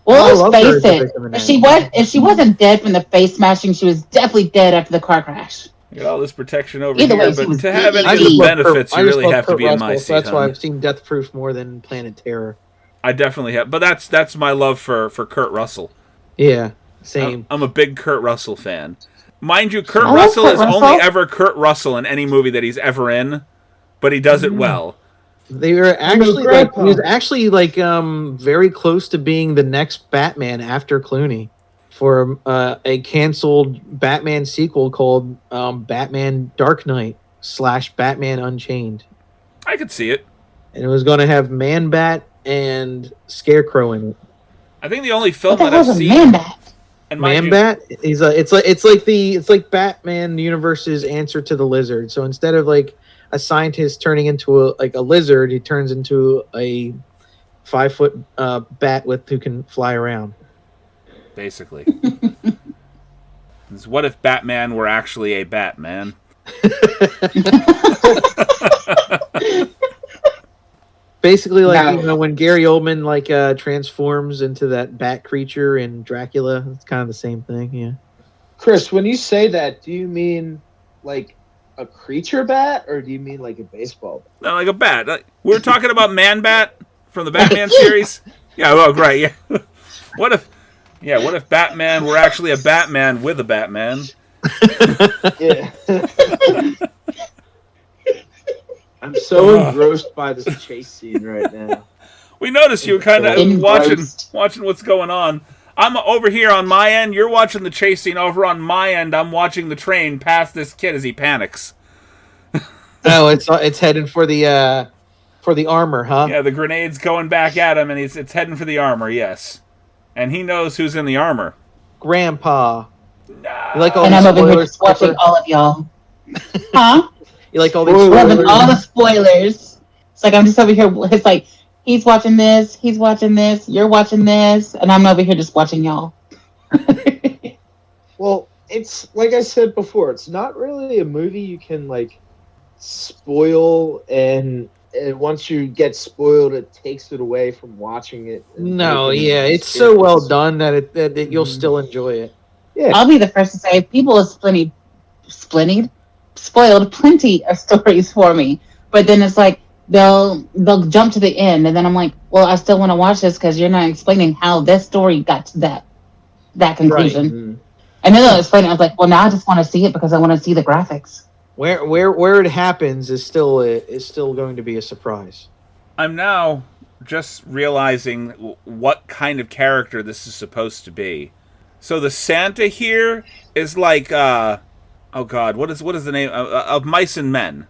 Well, I let's love her face as the it. victim in If she wasn't dead from the face smashing, she was definitely dead after the car crash. You got all this protection over Either here, way, she but was to have dead. any of the love benefits, you really have to be in my Russell, seat. so that's why hon. I've seen Death Proof more than Planet Terror. I definitely have, but that's my love for Kurt Russell. Yeah, same. I'm a big Kurt Russell fan. Mind you, Kurt I love Russell Kurt is Russell. only ever Kurt Russell in any movie that he's ever in. but he does it well. They were actually he was actually very close to being the next Batman after Clooney for a canceled Batman sequel called Batman Dark Knight / Batman Unchained. I could see it. And it was going to have Man-Bat and Scarecrow in it. I think the only film what that I've the hell's a seen. Man-Bat? And Man-Bat is it's like Batman universe's answer to the Lizard. So instead of like a scientist turning into a lizard, he turns into a 5-foot bat who can fly around. Basically. What if Batman were actually a Batman? Basically, when Gary Oldman transforms into that bat creature in Dracula, it's kind of the same thing. Yeah. Chris, when you say that, do you mean like a creature bat, or do you mean like a baseball bat? No, like a bat. We're talking about Man-Bat from the Batman series. Yeah, well, great. Yeah. What if Batman were actually a Batman with a Batman? Yeah. I'm so engrossed by this chase scene right now. We noticed you were kind of watching what's going on. I'm over here on my end. You're watching the chase scene. Over on my end, I'm watching the train pass this kid as he panics. Oh, it's heading for the armor, huh? Yeah, the grenade's going back at him, and it's heading for the armor. Yes, and he knows who's in the armor. Grandpa. No. You like all and these I'm over here spoilers, just watching all of y'all. Huh? You like all these spoilers? All the spoilers. It's like I'm just over here. It's like he's watching this, you're watching this, and I'm over here just watching y'all. Well, it's like I said before, it's not really a movie you can like spoil, and once you get spoiled, it takes it away from watching it. No, yeah, it's so well done that you'll still enjoy it. Yeah, I'll be the first to say people have spoiled plenty of stories for me, but then it's like they'll jump to the end, and then I'm like, well, I still want to watch this because you're not explaining how this story got to that conclusion. Right. Mm-hmm. And then they'll explain it. I was like, well, now I just want to see it because I want to see the graphics. Where it happens is still going to be a surprise. I'm now just realizing what kind of character this is supposed to be. So the Santa here is like, oh God, what is the name of Mice and Men?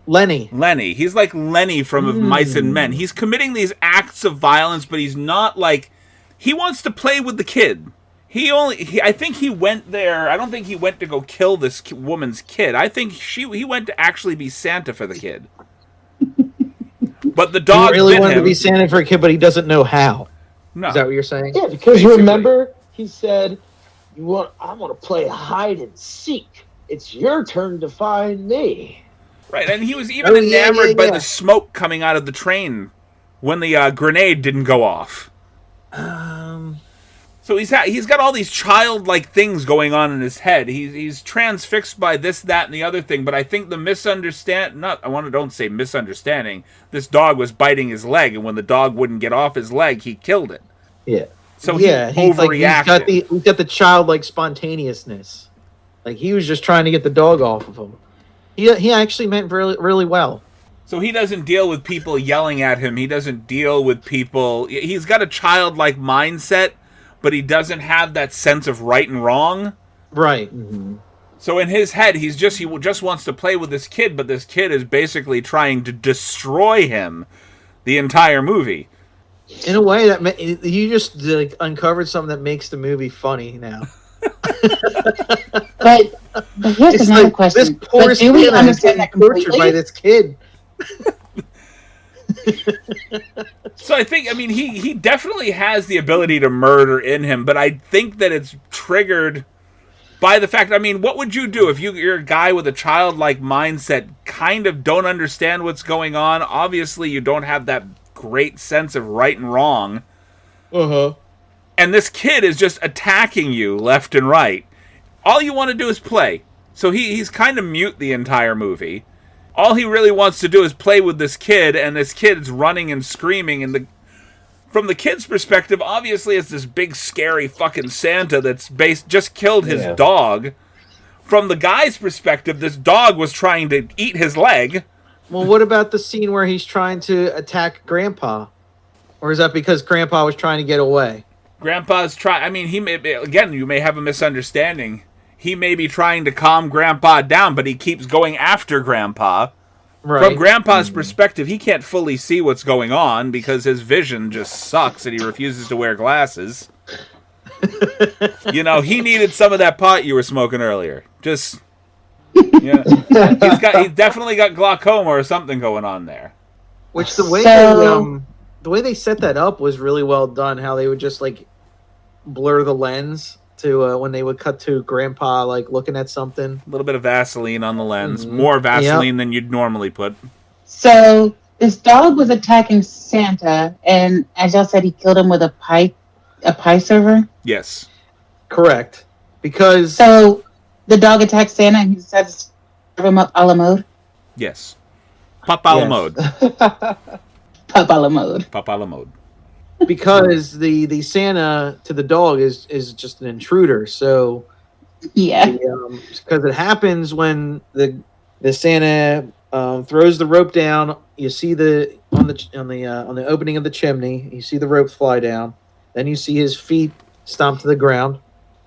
Lenny. He's like Lenny from Of Mice and Men. He's committing these acts of violence, but he's not like, he wants to play with the kid. I think he went there. I don't think he went to go kill this woman's kid. I think he went to actually be Santa for the kid. But the dog he really bit wanted him. to be Santa for a kid, but he doesn't know how. No. Is that what you're saying? Yeah, because remember, he said, I want to play hide and seek. It's your turn to find me. Right, and he was even enamored by the smoke coming out of the train when the grenade didn't go off. So he's got all these childlike things going on in his head. He's transfixed by this, that, and the other thing. But I think the don't say misunderstanding. This dog was biting his leg, and when the dog wouldn't get off his leg, he killed it. Yeah. So he overreacted. He's got the childlike spontaneousness. Like he was just trying to get the dog off of him. He actually meant really, really well. So he doesn't deal with people yelling at him. He doesn't deal with people. He's got a childlike mindset, but he doesn't have that sense of right and wrong. Right. Mm-hmm. So in his head, he just wants to play with this kid, but this kid is basically trying to destroy him the entire movie. In a way, you just uncovered something that makes the movie funny now. But here's another question. This poor do we understand that tortured completely? by this kid. So I think, he definitely has the ability to murder in him, but I think that it's triggered by the fact, what would you do if you're a guy with a childlike mindset, kind of don't understand what's going on? Obviously, you don't have that great sense of right and wrong. Uh-huh. And this kid is just attacking you left and right. All you want to do is play. So he's kind of mute the entire movie. All he really wants to do is play with this kid, and this kid's running and screaming. And from the kid's perspective, obviously it's this big, scary fucking Santa that's just killed his dog. From the guy's perspective, this dog was trying to eat his leg Well, what about the scene where he's trying to attack Grandpa? Or is that because Grandpa was trying to get away? Grandpa's trying. I mean, again, you may have a misunderstanding. He may be trying to calm Grandpa down, but he keeps going after Grandpa. Right. From Grandpa's perspective, he can't fully see what's going on because his vision just sucks and he refuses to wear glasses. You know, he needed some of that pot you were smoking earlier. Just, yeah, he's definitely got glaucoma or something going on there. Which the way they set that up was really well done. How they would just like blur the lens to when they would cut to Grandpa like looking at something. A little bit of Vaseline on the lens, more Vaseline than you'd normally put. So this dog was attacking Santa, and as y'all said, he killed him with a pie server. Yes, correct. Because so the dog attacked Santa, and he decided to serve him up a la mode. Yes, pop a la mode. Pop a la mode. Pop a la mode. Because the Santa to the dog is just an intruder. So yeah, because it happens when the Santa throws the rope down. You see on the opening of the chimney. You see the ropes fly down. Then you see his feet stomp to the ground,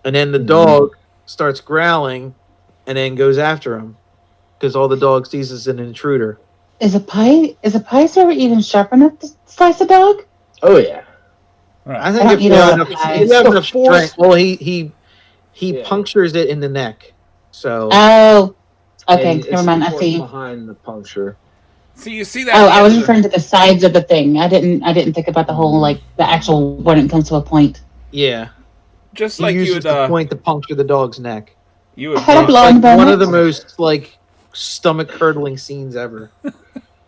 and then the dog starts growling, and then goes after him because all the dog sees is an intruder. Is a pie server even sharp enough to slice a dog? Oh yeah. Right. I think if you have enough strength, well, he punctures it in the neck. So. Oh. Okay. Never mind. I see. Behind the puncture. So you see that? Oh, I was referring to the sides of the thing. I didn't think about the whole like the actual when it comes to a point. Yeah. Just like you would the point to puncture the dog's neck. You would like one of the most like stomach curdling scenes ever.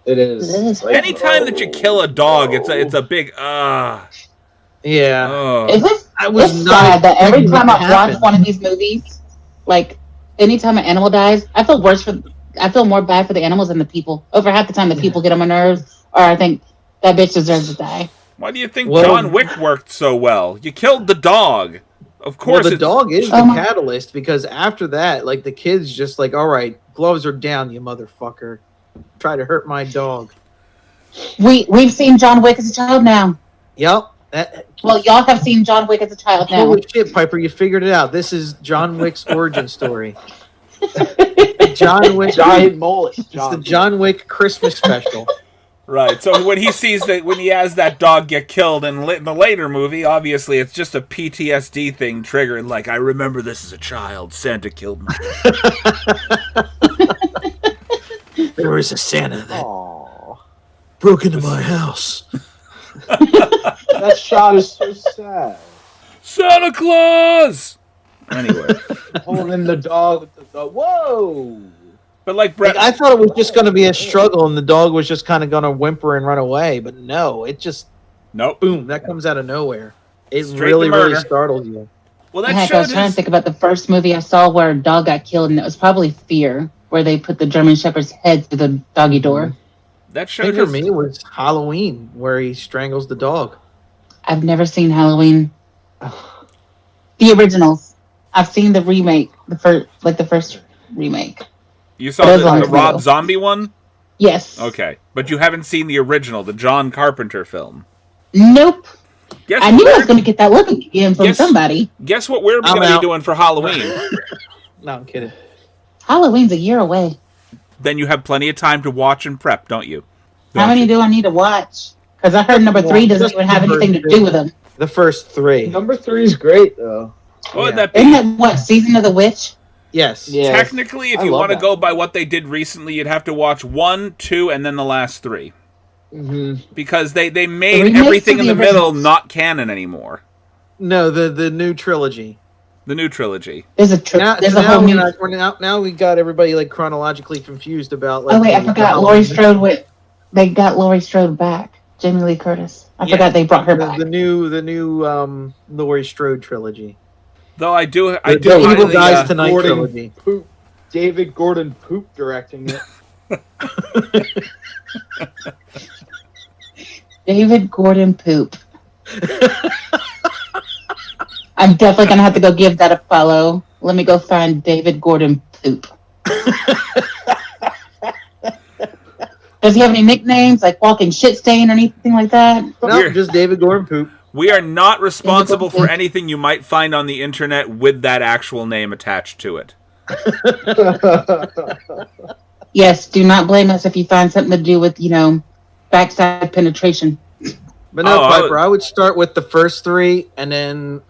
It is. Like, anytime that you kill a dog, it's a big Yeah. Oh. It's sad that every time I watch one of these movies, like anytime an animal dies, I feel more bad for the animals than the people. Over half the time, the people get on my nerves, or I think that bitch deserves to die. Why do you think John Wick worked so well? You killed the dog. Of course, the dog is the catalyst because after that, like the kids just like, all right, gloves are down, you motherfucker. Try to hurt my dog. We've seen John Wick as a child now. Yep. Well, y'all have seen John Wick as a child now. Holy shit, Piper, you figured it out. This is John Wick's origin story. John Wick. Giant mullet. It's the John Wick Christmas special. Right. So when he has that dog get killed in the later movie, obviously it's just a PTSD thing triggered. Like, I remember this as a child. Santa killed me. There was a Santa that broke into my house. That shot is so sad. Santa Claus! Anyway. Holding the dog with the whoa! But like Brett, I thought it was just going to be a struggle and the dog was just kind of going to whimper and run away. But no, it just... Nope. Boom, that comes out of nowhere. It really startled you. Well, I was trying to think about the first movie I saw where a dog got killed, and it was probably Fear, where they put the German Shepherd's head through the doggy door. That I think for me it was Halloween, where he strangles the dog. I've never seen Halloween. The originals. I've seen the remake, the first remake. You saw the Rob Zombie one? Yes. Okay, but you haven't seen the original, the John Carpenter film. Nope. I knew I was going to get that look again from somebody. Guess what we're going to be doing for Halloween? No, I'm kidding. Halloween's a year away. Then you have plenty of time to watch and prep, don't you? How many do I need to watch? Because I heard number 3 doesn't even have anything to do with them. The first 3. Number 3 is great, though. What would that be? Isn't that what, Season of the Witch? Yes. Technically, if you want to go by what they did recently, you'd have to watch 1, 2, and then the last 3. Mm-hmm. Because they made everything in the middle not canon anymore. No, the new trilogy. The new trilogy. There's a whole new... Now we got everybody like chronologically confused about. Like, oh wait, I forgot. Laurie Strode they got Laurie Strode back. Jamie Lee Curtis. I forgot they brought her back. The new Laurie Strode trilogy. Though I do the Evil Guys Tonight trilogy. David Gordon Poop directing it. David Gordon Poop. I'm definitely going to have to go give that a follow. Let me go find David Gordon Poop. Does he have any nicknames, like Walking Shit Stain or anything like that? No, just David Gordon Poop. We are not responsible for anything you might find on the internet with that actual name attached to it. Yes, do not blame us if you find something to do with, backside penetration. But no, Piper, I would start with the first three, and then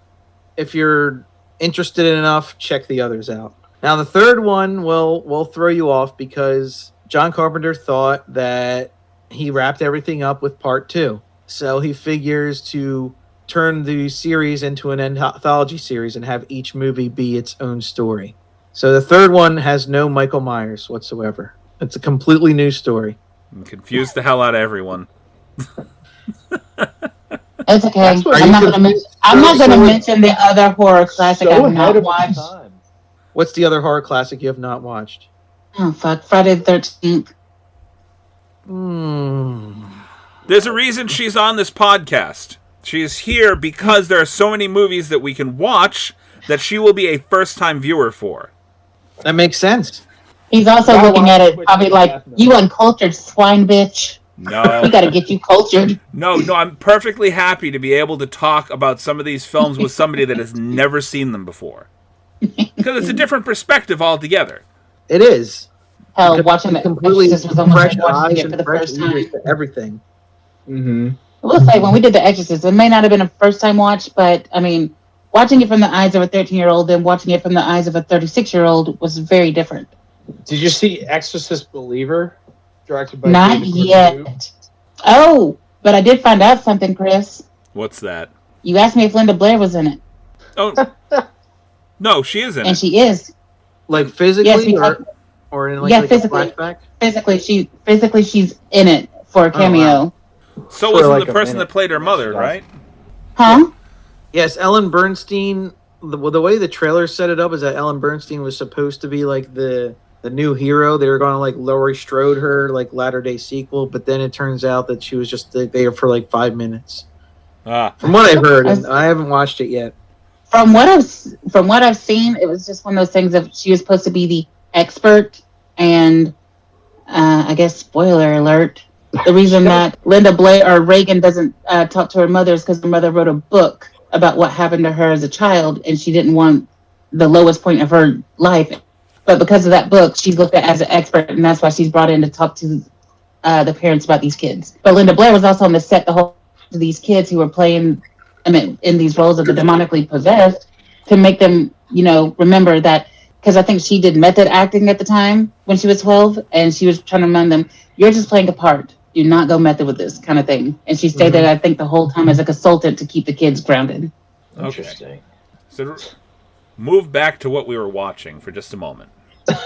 if you're interested enough, check the others out. Now, the third one will throw you off because John Carpenter thought that he wrapped everything up with part 2. So he figures to turn the series into an anthology series and have each movie be its own story. So the third one has no Michael Myers whatsoever. It's a completely new story. And confused the hell out of everyone. It's okay. I'm not going to mention the other horror classic I've not watched. What's the other horror classic you have not watched? Oh, fuck. Friday the 13th. There's a reason she's on this podcast. She's here because there are so many movies that we can watch that she will be a first-time viewer for. That makes sense. He's also looking at it probably like, you uncultured swine bitch. No. We got to get you cultured. No, I'm perfectly happy to be able to talk about some of these films with somebody that has never seen them before. Because it's a different perspective altogether. It is. Hell, watching the completely Exorcist was almost fresh like watching eyes it for and the fresh first time. ears to everything. Mm-hmm. I will say, when we did The Exorcist, it may not have been a first-time watch, but, I mean, watching it from the eyes of a 13-year-old and watching it from the eyes of a 36-year-old was very different. Did you see Exorcist Believer? Directed by Not David Gordon yet. Poop? Oh, but I did find out something, Chris. What's that? You asked me if Linda Blair was in it. Oh, no, she is in And it. she is. Like physically or in like a physically. flashback? Physically, she's in it for a cameo. wow. So For wasn't like the a person minute. that played her mother, right? Huh? Yes, Ellen Bernstein. The way the trailer set it up is that Ellen Bernstein was supposed to be like the new hero. They were going to like Laurie Strode her like latter day sequel, but then it turns out that she was just there for like 5 minutes. From what I've heard, and I haven't watched it yet. From what I've seen, it was just one of those things of she was supposed to be the expert, and I guess spoiler alert. The reason that Linda Blair or Reagan doesn't talk to her mother is because her mother wrote a book about what happened to her as a child, and she didn't want the lowest point of her life. But because of that book, she's looked at as an expert, and that's why she's brought in to talk to the parents about these kids. But Linda Blair was also on the set the whole to these kids who were playing in these roles of the demonically possessed to make them, remember that, because I think she did method acting at the time when she was 12, and she was trying to remind them, you're just playing a part. Do not go method with this kind of thing. And she stayed there, I think, the whole time as a consultant to keep the kids grounded. Interesting. So move back to what we were watching for just a moment.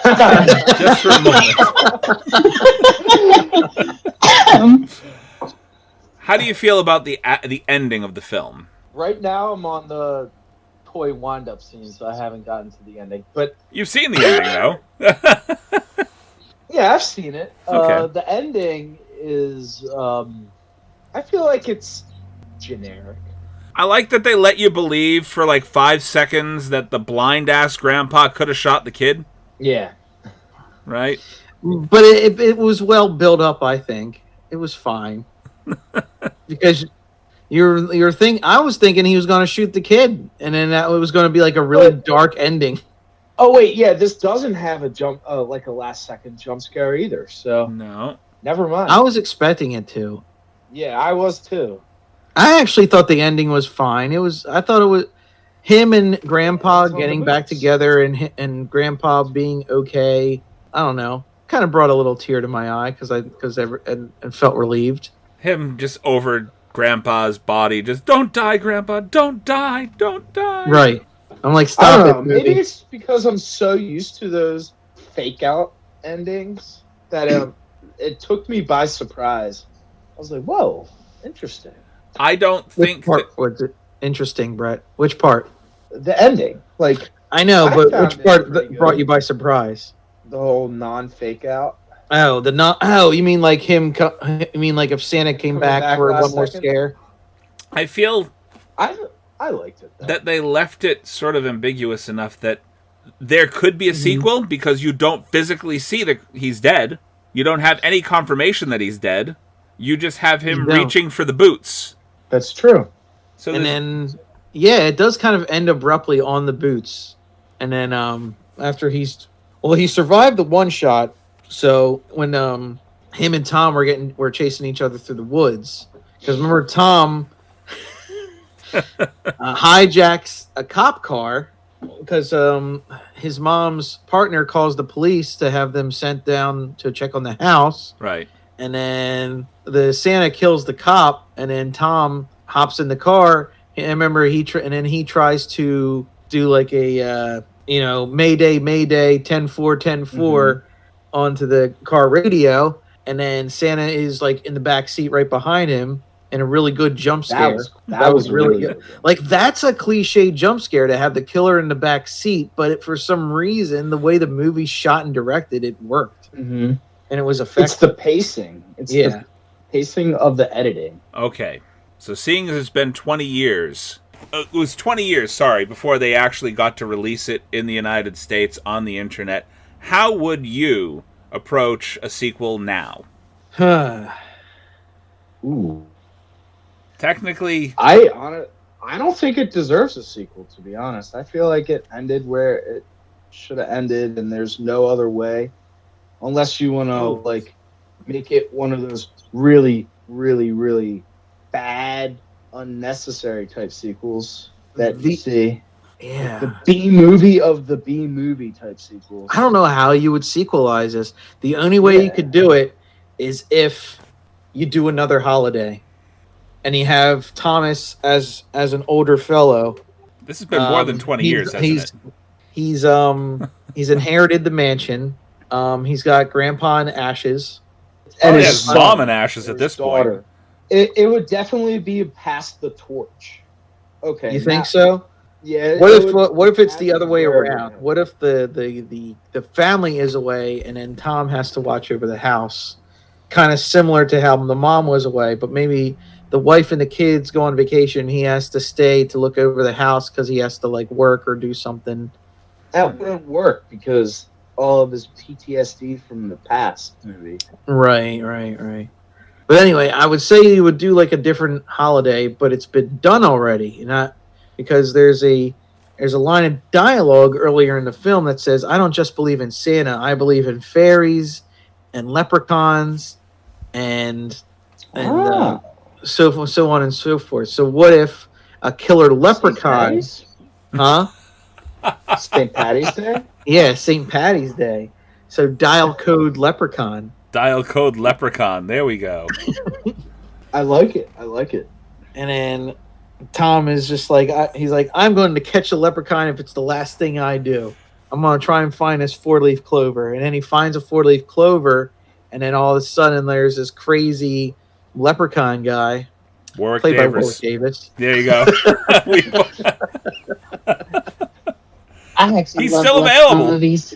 Sorry. Just for a moment. How do you feel about the ending of the film? Right now, I'm on the toy wind-up scene, so I haven't gotten to the ending. But You've seen the ending, though. yeah, I've seen it. Okay. The ending is, I feel like it's generic. I like that they let you believe for like 5 seconds that the blind-ass grandpa could have shot the kid. Yeah. Right? But it was well built up, I think. It was fine. Because I was thinking he was going to shoot the kid, and then that was going to be like a really dark ending. Oh wait, yeah, this doesn't have a like a last second jump scare either. So No. never mind. I was expecting it to. Yeah, I was too. I actually thought the ending was fine. I thought it was him and Grandpa getting back together and Grandpa being okay. I don't know. Kind of brought a little tear to my eye because I felt relieved. Him just over Grandpa's body, just don't die, Grandpa, don't die, don't die. Right. I'm like, I stop don't it, know. movie. Maybe it's because I'm so used to those fake out endings that it took me by surprise. I was like, "Whoa, interesting." I don't think Which part was it interesting, Brett? Which part? The ending, like I know, I but found which it part pretty that brought good. you by surprise? the whole non-fake out. Oh, you mean like him? You mean like if Santa came Coming back back for last one more second? scare? I feel I liked it though. that they left it sort of ambiguous enough that there could be a sequel because you don't physically see that he's dead. You don't have any confirmation that he's dead. You just have him No. reaching for the boots. That's true. So And then, yeah, it does kind of end abruptly on the boots. And then after he survived the one shot. So when him and Tom were chasing each other through the woods, because remember Tom hijacks a cop car because his mom's partner calls the police to have them sent down to check on the house. right. And then the Santa kills the cop, and then Tom hops in the car. And remember, he tries to do like a Mayday, Mayday, 10-4, 10-4 onto the car radio, and then Santa is like in the back seat right behind him, and a really good jump scare. That was really good. Like, that's a cliche jump scare to have the killer in the back seat, but for some reason, the way the movie's shot and directed, it worked. Mm-hmm. And it was effective. It's the pacing. It's the pacing of the editing. Okay. So seeing as it's been 20 years... it was 20 years, sorry, before they actually got to release it in the United States on the internet. How would you approach a sequel now? Ooh. Technically... I don't think it deserves a sequel, to be honest. I feel like it ended where it should have ended, and there's no other way. Unless you want to, like, make it one of those really, really, really bad, unnecessary type sequels that you see. Yeah. The B-movie of the B-movie type sequels. I don't know how you would sequelize this. The only way you could do it is if you do another holiday. And you have Thomas as an older fellow. This has been more than 20 years, hasn't it? He's inherited the mansion. He's got Grandpa in ashes. And his mom in ashes at this point. It would definitely be pass the torch. Okay. You think so? Yeah. What if it's the other way around? What if the family is away and then Tom has to watch over the house? Kind of similar to how the mom was away, but maybe the wife and the kids go on vacation. He has to stay to look over the house because he has to like work or do something. That wouldn't work because all of his PTSD from the past movie. Right. But anyway, I would say you would do like a different holiday, but it's been done already. Not because there's a line of dialogue earlier in the film that says, "I don't just believe in Santa. I believe in fairies and leprechauns and so on and so forth." So what if a killer leprechaun? Huh? St. Patty's Day? Yeah, St. Patty's Day. So dial code leprechaun. Dial code leprechaun. There we go. I like it. And then Tom is just like, he's like, I'm going to catch a leprechaun if it's the last thing I do. I'm going to try and find this 4-leaf clover. And then he finds a 4-leaf clover, and then all of a sudden there's this crazy leprechaun guy. Warwick played Davis. by Warwick Davis. There you go. I actually He's love still leprechaun available. movies.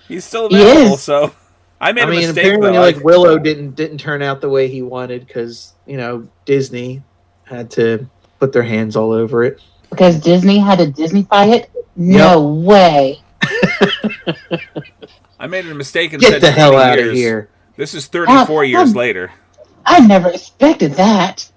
He's still available, so I made a mistake. Apparently, though. like Willow didn't turn out the way he wanted because Disney had to put their hands all over it. Because Disney had to Disneyfy it? No way. I made a mistake and Get said the hell 20 out years. of here. This is 34 years later. I never expected that.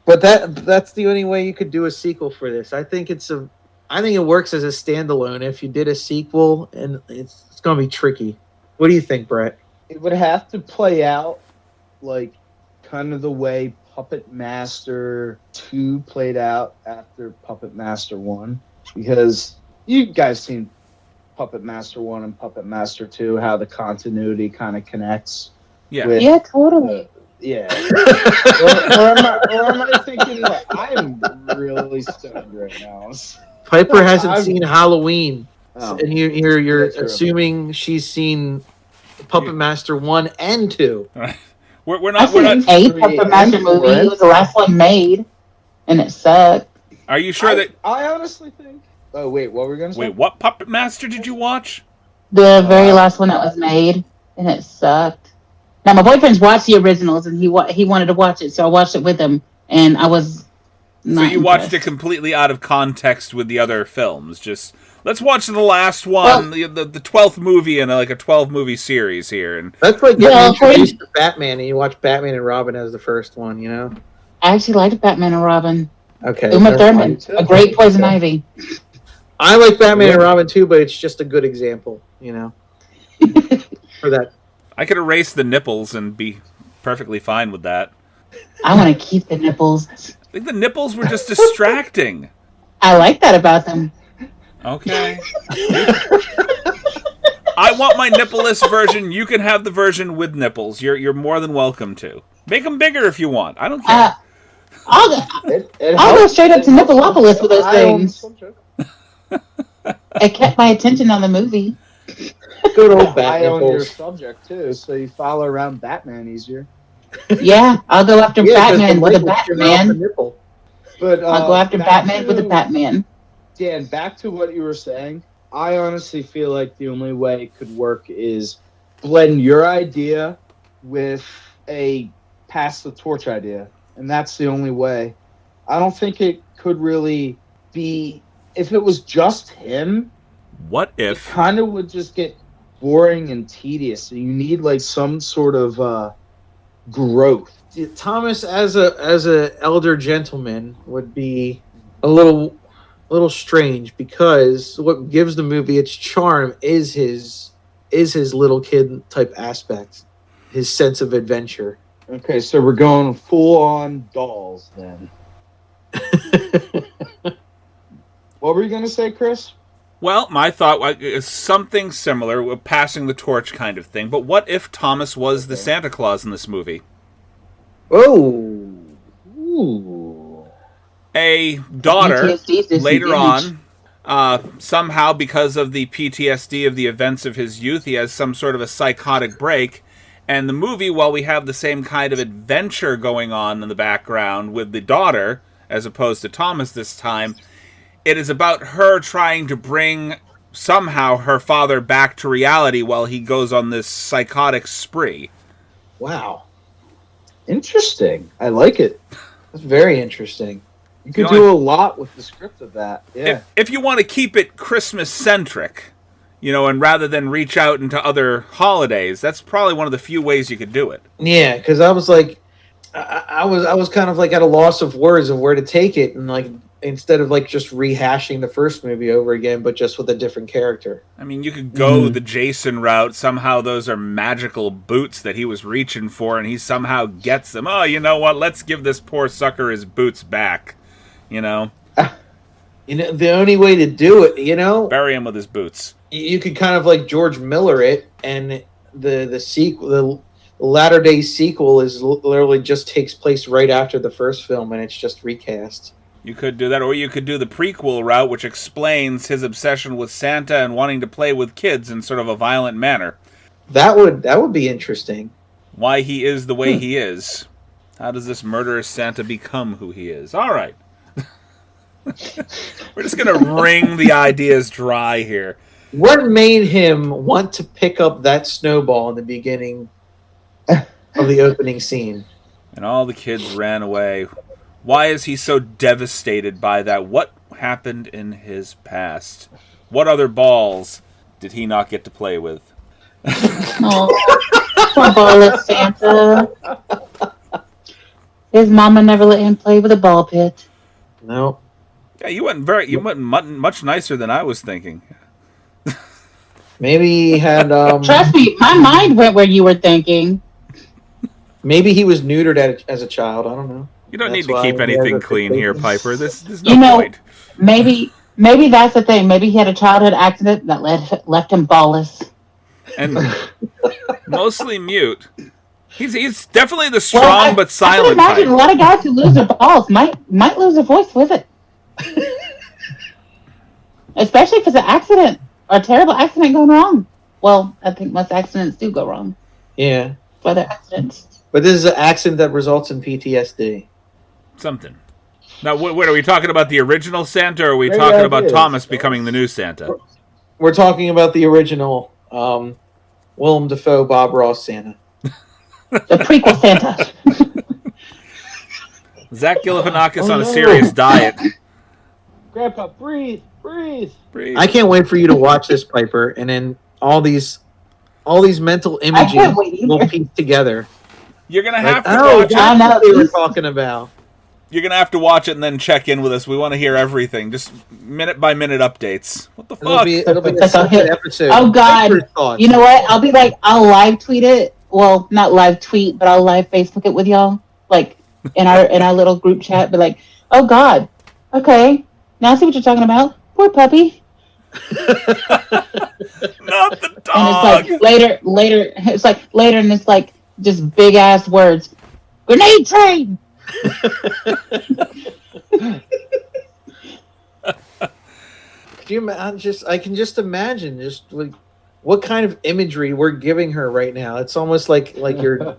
But that's the only way you could do a sequel for this. I think it works as a standalone. If you did a sequel, and it's going to be tricky. What do you think, Brett? It would have to play out like kind of the way Puppet Master 2 played out after Puppet Master 1. Because you guys seen Puppet Master 1 and Puppet Master 2, how the continuity kind of connects. Yeah. Yeah, totally. Yeah. or am I thinking that I am really stoned right now? Piper hasn't seen Halloween, Oh, and you're that's true. assuming she's seen Puppet Master 1 and 2. We're I've not. seen a Puppet Master movie. It was the last one made, and it sucked. Are you sure that? I honestly think. Oh wait, what were we gonna say? Wait, what Puppet Master did you watch? The very last one that was made, and it sucked. Now my boyfriend's watched the originals, and he wanted to watch it, so I watched it with him, and I was So you watched it completely out of context with the other films. Just let's watch the last one, the 12th movie in like a 12-movie series here. And that's like getting introduced to Batman, and you watch Batman and Robin as the first one. You know, I actually liked Batman and Robin. Okay, Uma Thurman, a great Poison Ivy. I like Batman and Robin too, but it's just a good example, you know. For that, I could erase the nipples and be perfectly fine with that. I want to keep the nipples. I think the nipples were just distracting. I like that about them. Okay. I want my nippleless version. You can have the version with nipples. You're more than welcome to. Make them bigger if you want. I don't care. I'll go straight up to Nippleopolis with those things. It kept my attention on the movie. Good old Batman. I own your subject too, so you follow around Batman easier. Yeah, I'll go after Batman with a Batman. But I'll go after Batman with a Batman. Dan, back to what you were saying. I honestly feel like the only way it could work is blend your idea with a pass the torch idea. And that's the only way. I don't think it could really be... If it was just him... What if... It kind of would just get boring and tedious. So you need like some sort of growth. Thomas, as a elder gentleman, would be a little strange, because what gives the movie its charm is his little kid type aspect, his sense of adventure. Okay, so we're going full-on dolls, then. What were you going to say, Chris? Well, my thought is something similar, a passing the torch kind of thing. But what if Thomas was the Santa Claus in this movie? Oh. Ooh. A daughter, later on, somehow because of the PTSD of the events of his youth, he has some sort of a psychotic break. And the movie, while we have the same kind of adventure going on in the background with the daughter, as opposed to Thomas this time, it is about her trying to bring, somehow, her father back to reality while he goes on this psychotic spree. Wow. Interesting. I like it. That's very interesting. You could do a lot with the script of that. Yeah. If you want to keep it Christmas-centric, and rather than reach out into other holidays, that's probably one of the few ways you could do it. Yeah, because I was like, I was kind of like at a loss of words of where to take it, and like instead of like just rehashing the first movie over again, but just with a different character. I mean, you could go the Jason route. Somehow those are magical boots that he was reaching for, and he somehow gets them. Oh, you know what? Let's give this poor sucker his boots back. The only way to do it, bury him with his boots. You could kind of like George Miller it, and the sequel, the latter day sequel, is literally just takes place right after the first film, and it's just recast. You could do that, or you could do the prequel route, which explains his obsession with Santa and wanting to play with kids in sort of a violent manner. That would be interesting. Why he is the way he is. How does this murderous Santa become who he is? All right. We're just going to wring the ideas dry here. What made him want to pick up that snowball in the beginning of the opening scene? And all the kids ran away. Why is he so devastated by that? What happened in his past? What other balls did he not get to play with? Oh, poor ballless Santa. His mama never let him play with a ball pit. No. Yeah, you went much nicer than I was thinking. Maybe he had. Trust me, my mind went where you were thinking. Maybe he was neutered as a child. I don't know. You don't need to keep anything clean here, Piper. There's no point. Maybe that's the thing. Maybe he had a childhood accident that left him ballless. And mostly mute. He's definitely the strong but silent type. I can imagine type. A lot of guys who lose their balls might lose their voice with it. Especially if it's an accident or a terrible accident going wrong. Well, I think most accidents do go wrong. Yeah. Weather accidents. But this is an accident that results in PTSD. Something. Now, what are we talking about? The original Santa, or are we talking about Thomas becoming the new Santa? We're talking about the original Willem Dafoe, Bob Ross Santa. The prequel Santa. Zach Galifianakis on a no. serious diet. Grandpa, breathe, breathe. Breathe. I can't wait for you to watch this, Piper, and then all these mental I images can't wait either. will piece together. You're gonna Like, have to oh, watch it. that's I know. what they were talking about. You're gonna have to watch it and then check in with us. We want to hear everything, just minute by minute updates. What the fuck? It'll be a That's a separate hit. episode. Oh, God. Piper's thoughts. You know what? I'll be like, I'll live tweet it. Well, not live tweet, but I'll live Facebook it with y'all. Like in our little group chat. But like, oh God, okay, now I see what you're talking about. Poor puppy. Not the dog. And it's like later. It's like later, and it's like just big ass words. Grenade train. I can just imagine just like what kind of imagery we're giving her right now. It's almost like you're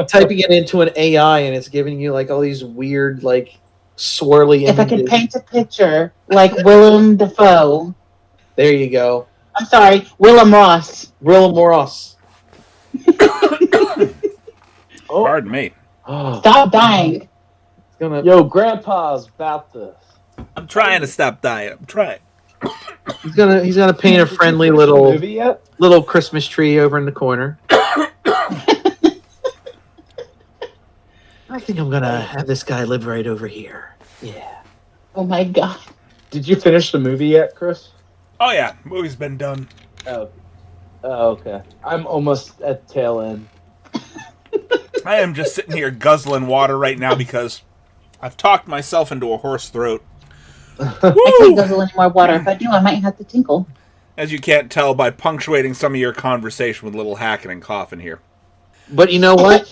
typing it into an AI and it's giving you like all these weird like swirly If images. I could paint a picture like Willem Dafoe. There you go. I'm sorry, Willem Ross. Willem Ross. Pardon me. Stop dying. It's gonna. Yo, Grandpa's about this. I'm trying to stop dying. I'm trying. He's gonna paint a friendly Did you finish the movie yet? little Christmas tree over in the corner. I think I'm gonna have this guy live right over here. Yeah. Oh my God. Did you finish the movie yet, Chris? Oh yeah, movie's been done. Oh, okay. I'm almost at tail end. I am just sitting here guzzling water right now because I've talked myself into a hoarse throat. I can't guzzle any more water. If I do, I might have to tinkle. As you can't tell by punctuating some of your conversation with a little hacking and coughing here. But you know what?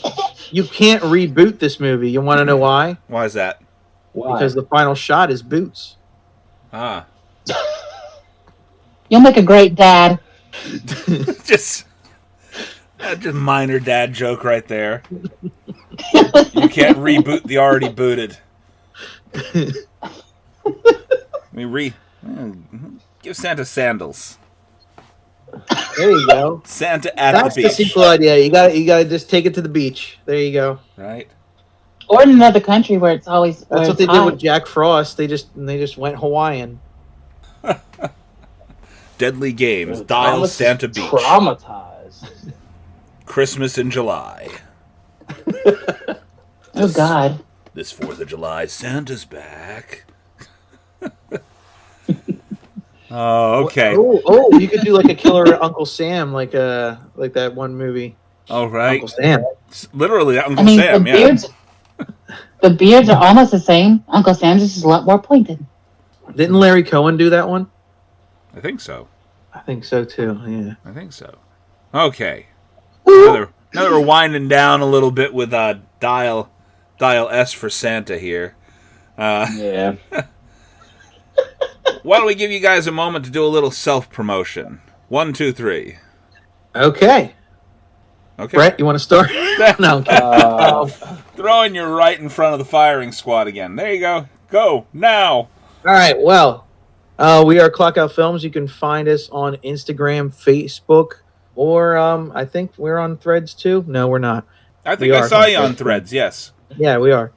You can't reboot this movie. You want to know why? Why is that? Why? Because the final shot is Boots. Ah. You'll make a great dad. just minor dad joke right there. You can't reboot the already booted. Give Santa sandals. There you go. Santa at That's the the beach. sequel idea. You gotta just take it to the beach. There you go. Right? Or in another country where it's always That's what they did with Jack Frost. They just went Hawaiian. Deadly Games. Dial Thomas is Santa Beach. Traumatized. Christmas in July. Oh God. This 4th of July, Santa's back. Oh, okay. Oh, you could do like a killer Uncle Sam, like that one movie. All right. Uncle Sam. It's literally Uncle I mean, Sam, yeah. The beards are almost the same. Uncle Sam's is just a lot more pointed. Didn't Larry Cohen do that one? I think so. I think so too. Yeah. I think so. Okay. Now that we're winding down a little bit with dial S for Santa here. Yeah. Why don't we give you guys a moment to do a little self-promotion? 1, 2, 3. Okay. Okay. Brett, you want to start? No. Throwing you right in front of the firing squad again. There you go. Go now. All right. Well, we are Clockout Films. You can find us on Instagram, Facebook, or I think we're on Threads too. No, we're not. I think I saw you on Threads, yes. Yeah, we are.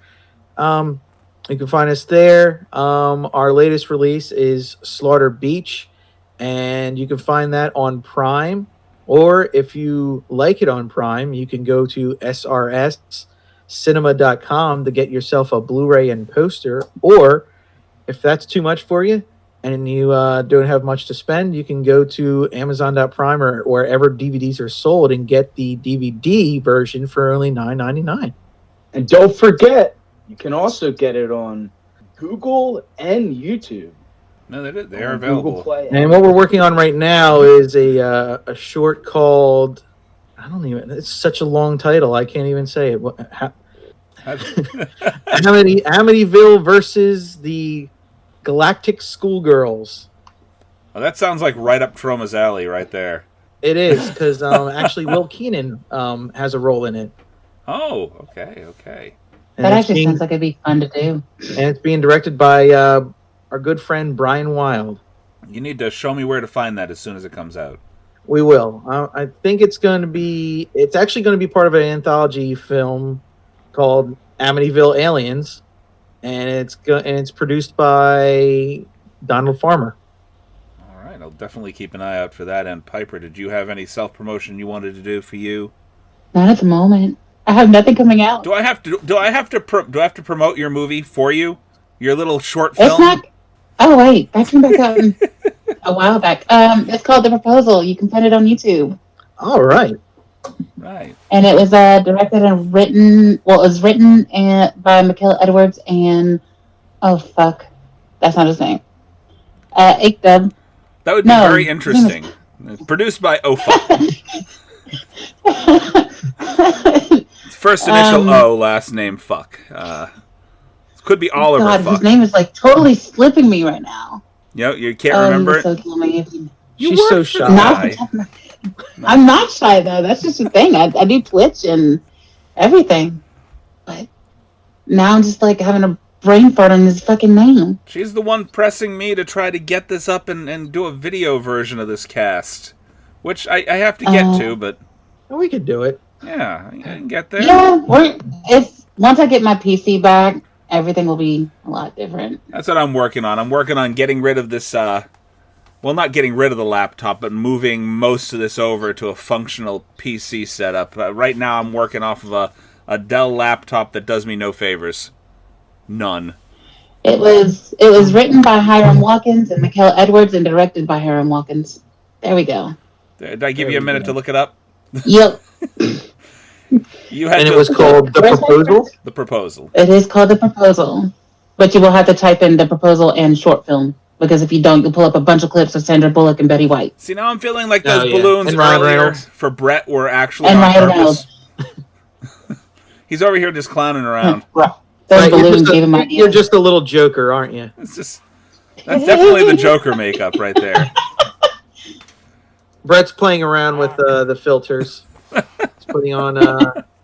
You can find us there. Our latest release is Slaughter Beach, and you can find that on Prime. Or if you like it on Prime, you can go to srscinema.com to get yourself a Blu-ray and poster. Or if that's too much for you and you don't have much to spend, you can go to Amazon.Prime or wherever DVDs are sold and get the DVD version for only $9.99. And don't forget, you can also get it on Google and YouTube. No, they are On available. Google Play. And what we're working on right now is a short called, it's such a long title, I can't even say it. Amityville versus the Galactic Schoolgirls. Oh, that sounds like right up Troma's alley right there. It is, because actually Will Keenan has a role in it. Oh, okay. And That it's actually sounds like it'd be fun to do. And it's being directed by our good friend Brian Wilde. You need to show me where to find that as soon as it comes out. We will. I think it's actually going to be part of an anthology film called Amityville Aliens. and it's produced by Donald Farmer. All right, I'll definitely keep an eye out for that. And Piper, did you have any self-promotion you wanted to do for you? Not at the moment. I have nothing coming out. Do I have to promote your movie for you? Your little short It's film? not. Oh wait, that came back out a while back. It's called The Proposal. You can find it on YouTube. All right. Right. And it was directed and written. Well, it was written by A.K.A. Edwards and that's not his name. A.K.A. That would be very interesting. It's produced by First initial O, last name fuck. Could be Oliver God, fuck. his name is like totally slipping me right now. You can't remember it? So kill me. She's so shy. I'm not shy though. That's just the thing. I do Twitch and everything, but now I'm just like having a brain fart on his fucking name. She's the one pressing me to try to get this up and do a video version of this cast, which I have to get to, but we could do it. Yeah, I can get there. Yeah, once I get my PC back, everything will be a lot different. That's what I'm working on. I'm working on getting rid of this. Well, not getting rid of the laptop, but moving most of this over to a functional PC setup. Right now, I'm working off of a Dell laptop that does me no favors. None. It was written by Hiram Watkins and A.K.A. Edwards and directed by Hiram Watkins. There we go. Did I give you a minute to look it up? Yep. It was called The Proposal? The Proposal. It is called The Proposal. But you will have to type in The Proposal and short film. Because if you don't, you'll pull up a bunch of clips of Sandra Bullock and Betty White. See, now I'm feeling like those balloons and Ryan earlier Reynolds. for Brett were actually And on Ryan purpose. He's over here just clowning around. Those balloons gave him ideas. You're just a little joker, aren't you? That's definitely the Joker makeup right there. Brett's playing around with the filters. He's putting on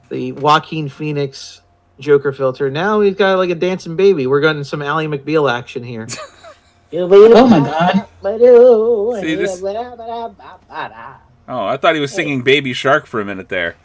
the Joaquin Phoenix Joker filter. Now we've got like a dancing baby. We're getting some Ally McBeal action here. Oh my god. See, this... Oh, I thought he was singing Baby Shark for a minute there.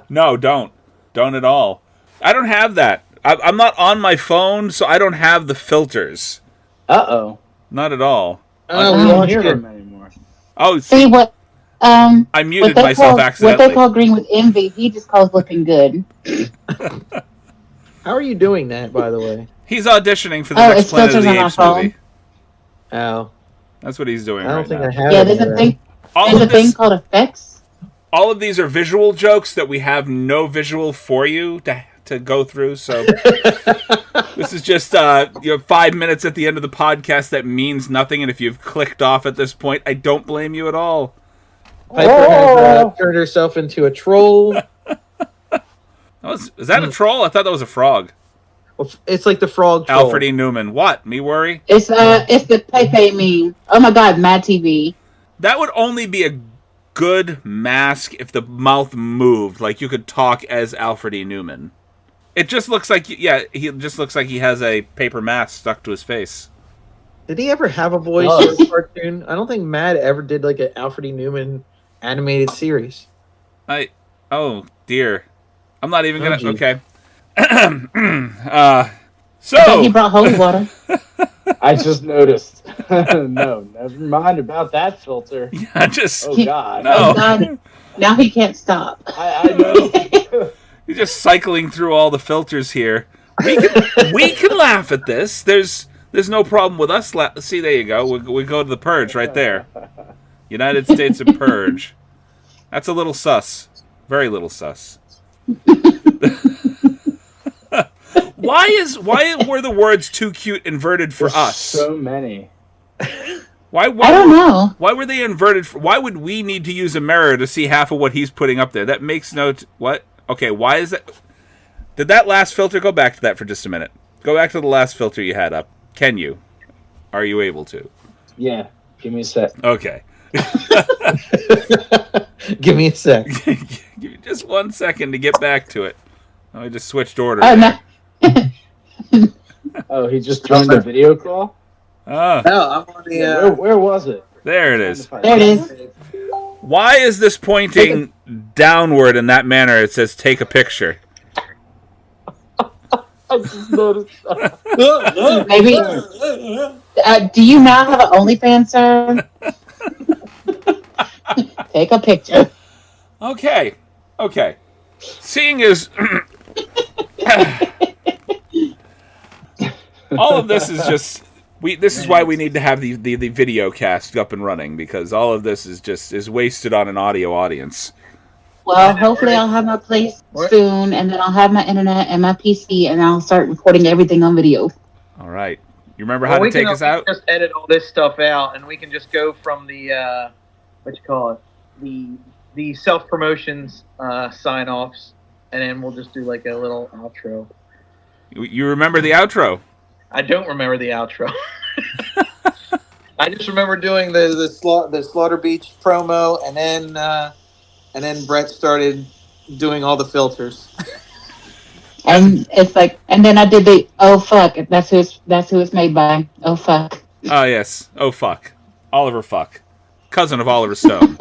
No, don't at all. I don't have that. I'm not on my phone, so I don't have the filters. Uh-oh. Not at all. Oh, we don't hear them anymore. Oh, see what? I muted myself accidentally. What they call green with envy, he just calls looking good. How are you doing that, by the way? He's auditioning for the next Planet of the Apes movie. Oh. That's what he's doing I don't right think now. I have Yeah, there's a thing. There's a thing called effects. All of these are visual jokes that we have no visual for you to go through, so this is just 5 minutes at the end of the podcast that means nothing, and if you've clicked off at this point, I don't blame you at all. Piper has turned herself into a troll. Is that a troll? I thought that was a frog. Well, it's like the frog troll. Alfred E. Newman. What? Me worry? It's the Pepe meme. Oh my god, Mad TV. That would only be a good mask if the mouth moved, like you could talk as Alfred E. Newman. It just looks like, he just looks like he has a paper mask stuck to his face. Did he ever have a voice for a cartoon? I don't think Mad ever did like an Alfred E. Newman animated series. Oh dear. I'm not even gonna. Gee. Okay. So I bet he brought holy water. I just noticed. No, never mind about that filter. Yeah, just. Oh God. No. Oh God. Now he can't stop. I know. You're just cycling through all the filters here. We can laugh at this. There's no problem with us. See, there you go. We go to the Purge right there. United States of Purge. That's a little sus. Very little sus. Why were the words too cute inverted for us? So many. Why I don't know. Why were they inverted? Why would we need to use a mirror to see half of what he's putting up there? That makes no... What? Okay, why is that... Did that last filter... Go back to that for just a minute. Go back to the last filter you had up. Can you? Are you able to? Yeah. Give me a sec. Okay. Give me a sec. Give me just 1 second to get back to it. Oh, I just switched orders. Oh no. Oh, he just joined the video call? Oh, No, I'm on the. Where was it? there it is. There it is. Why is this pointing downward in that manner? It says take a picture. I just noticed that. Maybe. Do you now have an OnlyFans, sir? Take a picture. Okay. Seeing as all of this is just this is why we need to have the video cast up and running, because all of this is wasted on an audio audience. Well, hopefully I'll have my place soon, and then I'll have my internet and my PC, and I'll start recording everything on video. All right. You remember how to take us out? Just edit all this stuff out, and we can just go from the the self promotions sign offs, and then we'll just do like a little outro. You remember the outro? I don't remember the outro. I just remember doing the Slaughter Beach promo, and then Brett started doing all the filters. And it's like, and then I did the oh fuck. That's who it's made by. Oh fuck. Oh yes. Oh fuck. Oliver Fuck, cousin of Oliver Stone.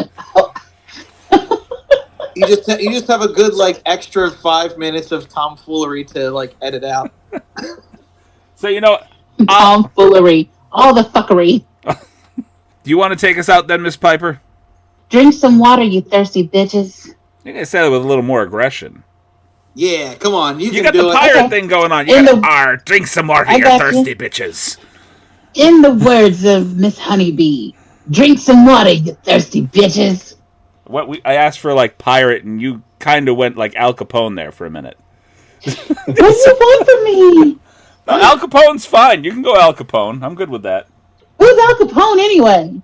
You just have a good like extra 5 minutes of tomfoolery to like edit out. So Tomfoolery, all the fuckery. Do you want to take us out then, Miss Piper? Drink some water, you thirsty bitches. You gotta say it with a little more aggression. Yeah, come on, you can got do the it. pirate thing going on. You gotta drink some water, you thirsty bitches. In the words of Miss Honeybee, drink some water, you thirsty bitches. I asked for like pirate, and you kind of went like Al Capone there for a minute. What do you want from me? No, Al Capone's fine. You can go Al Capone. I'm good with that. Who's Al Capone anyway?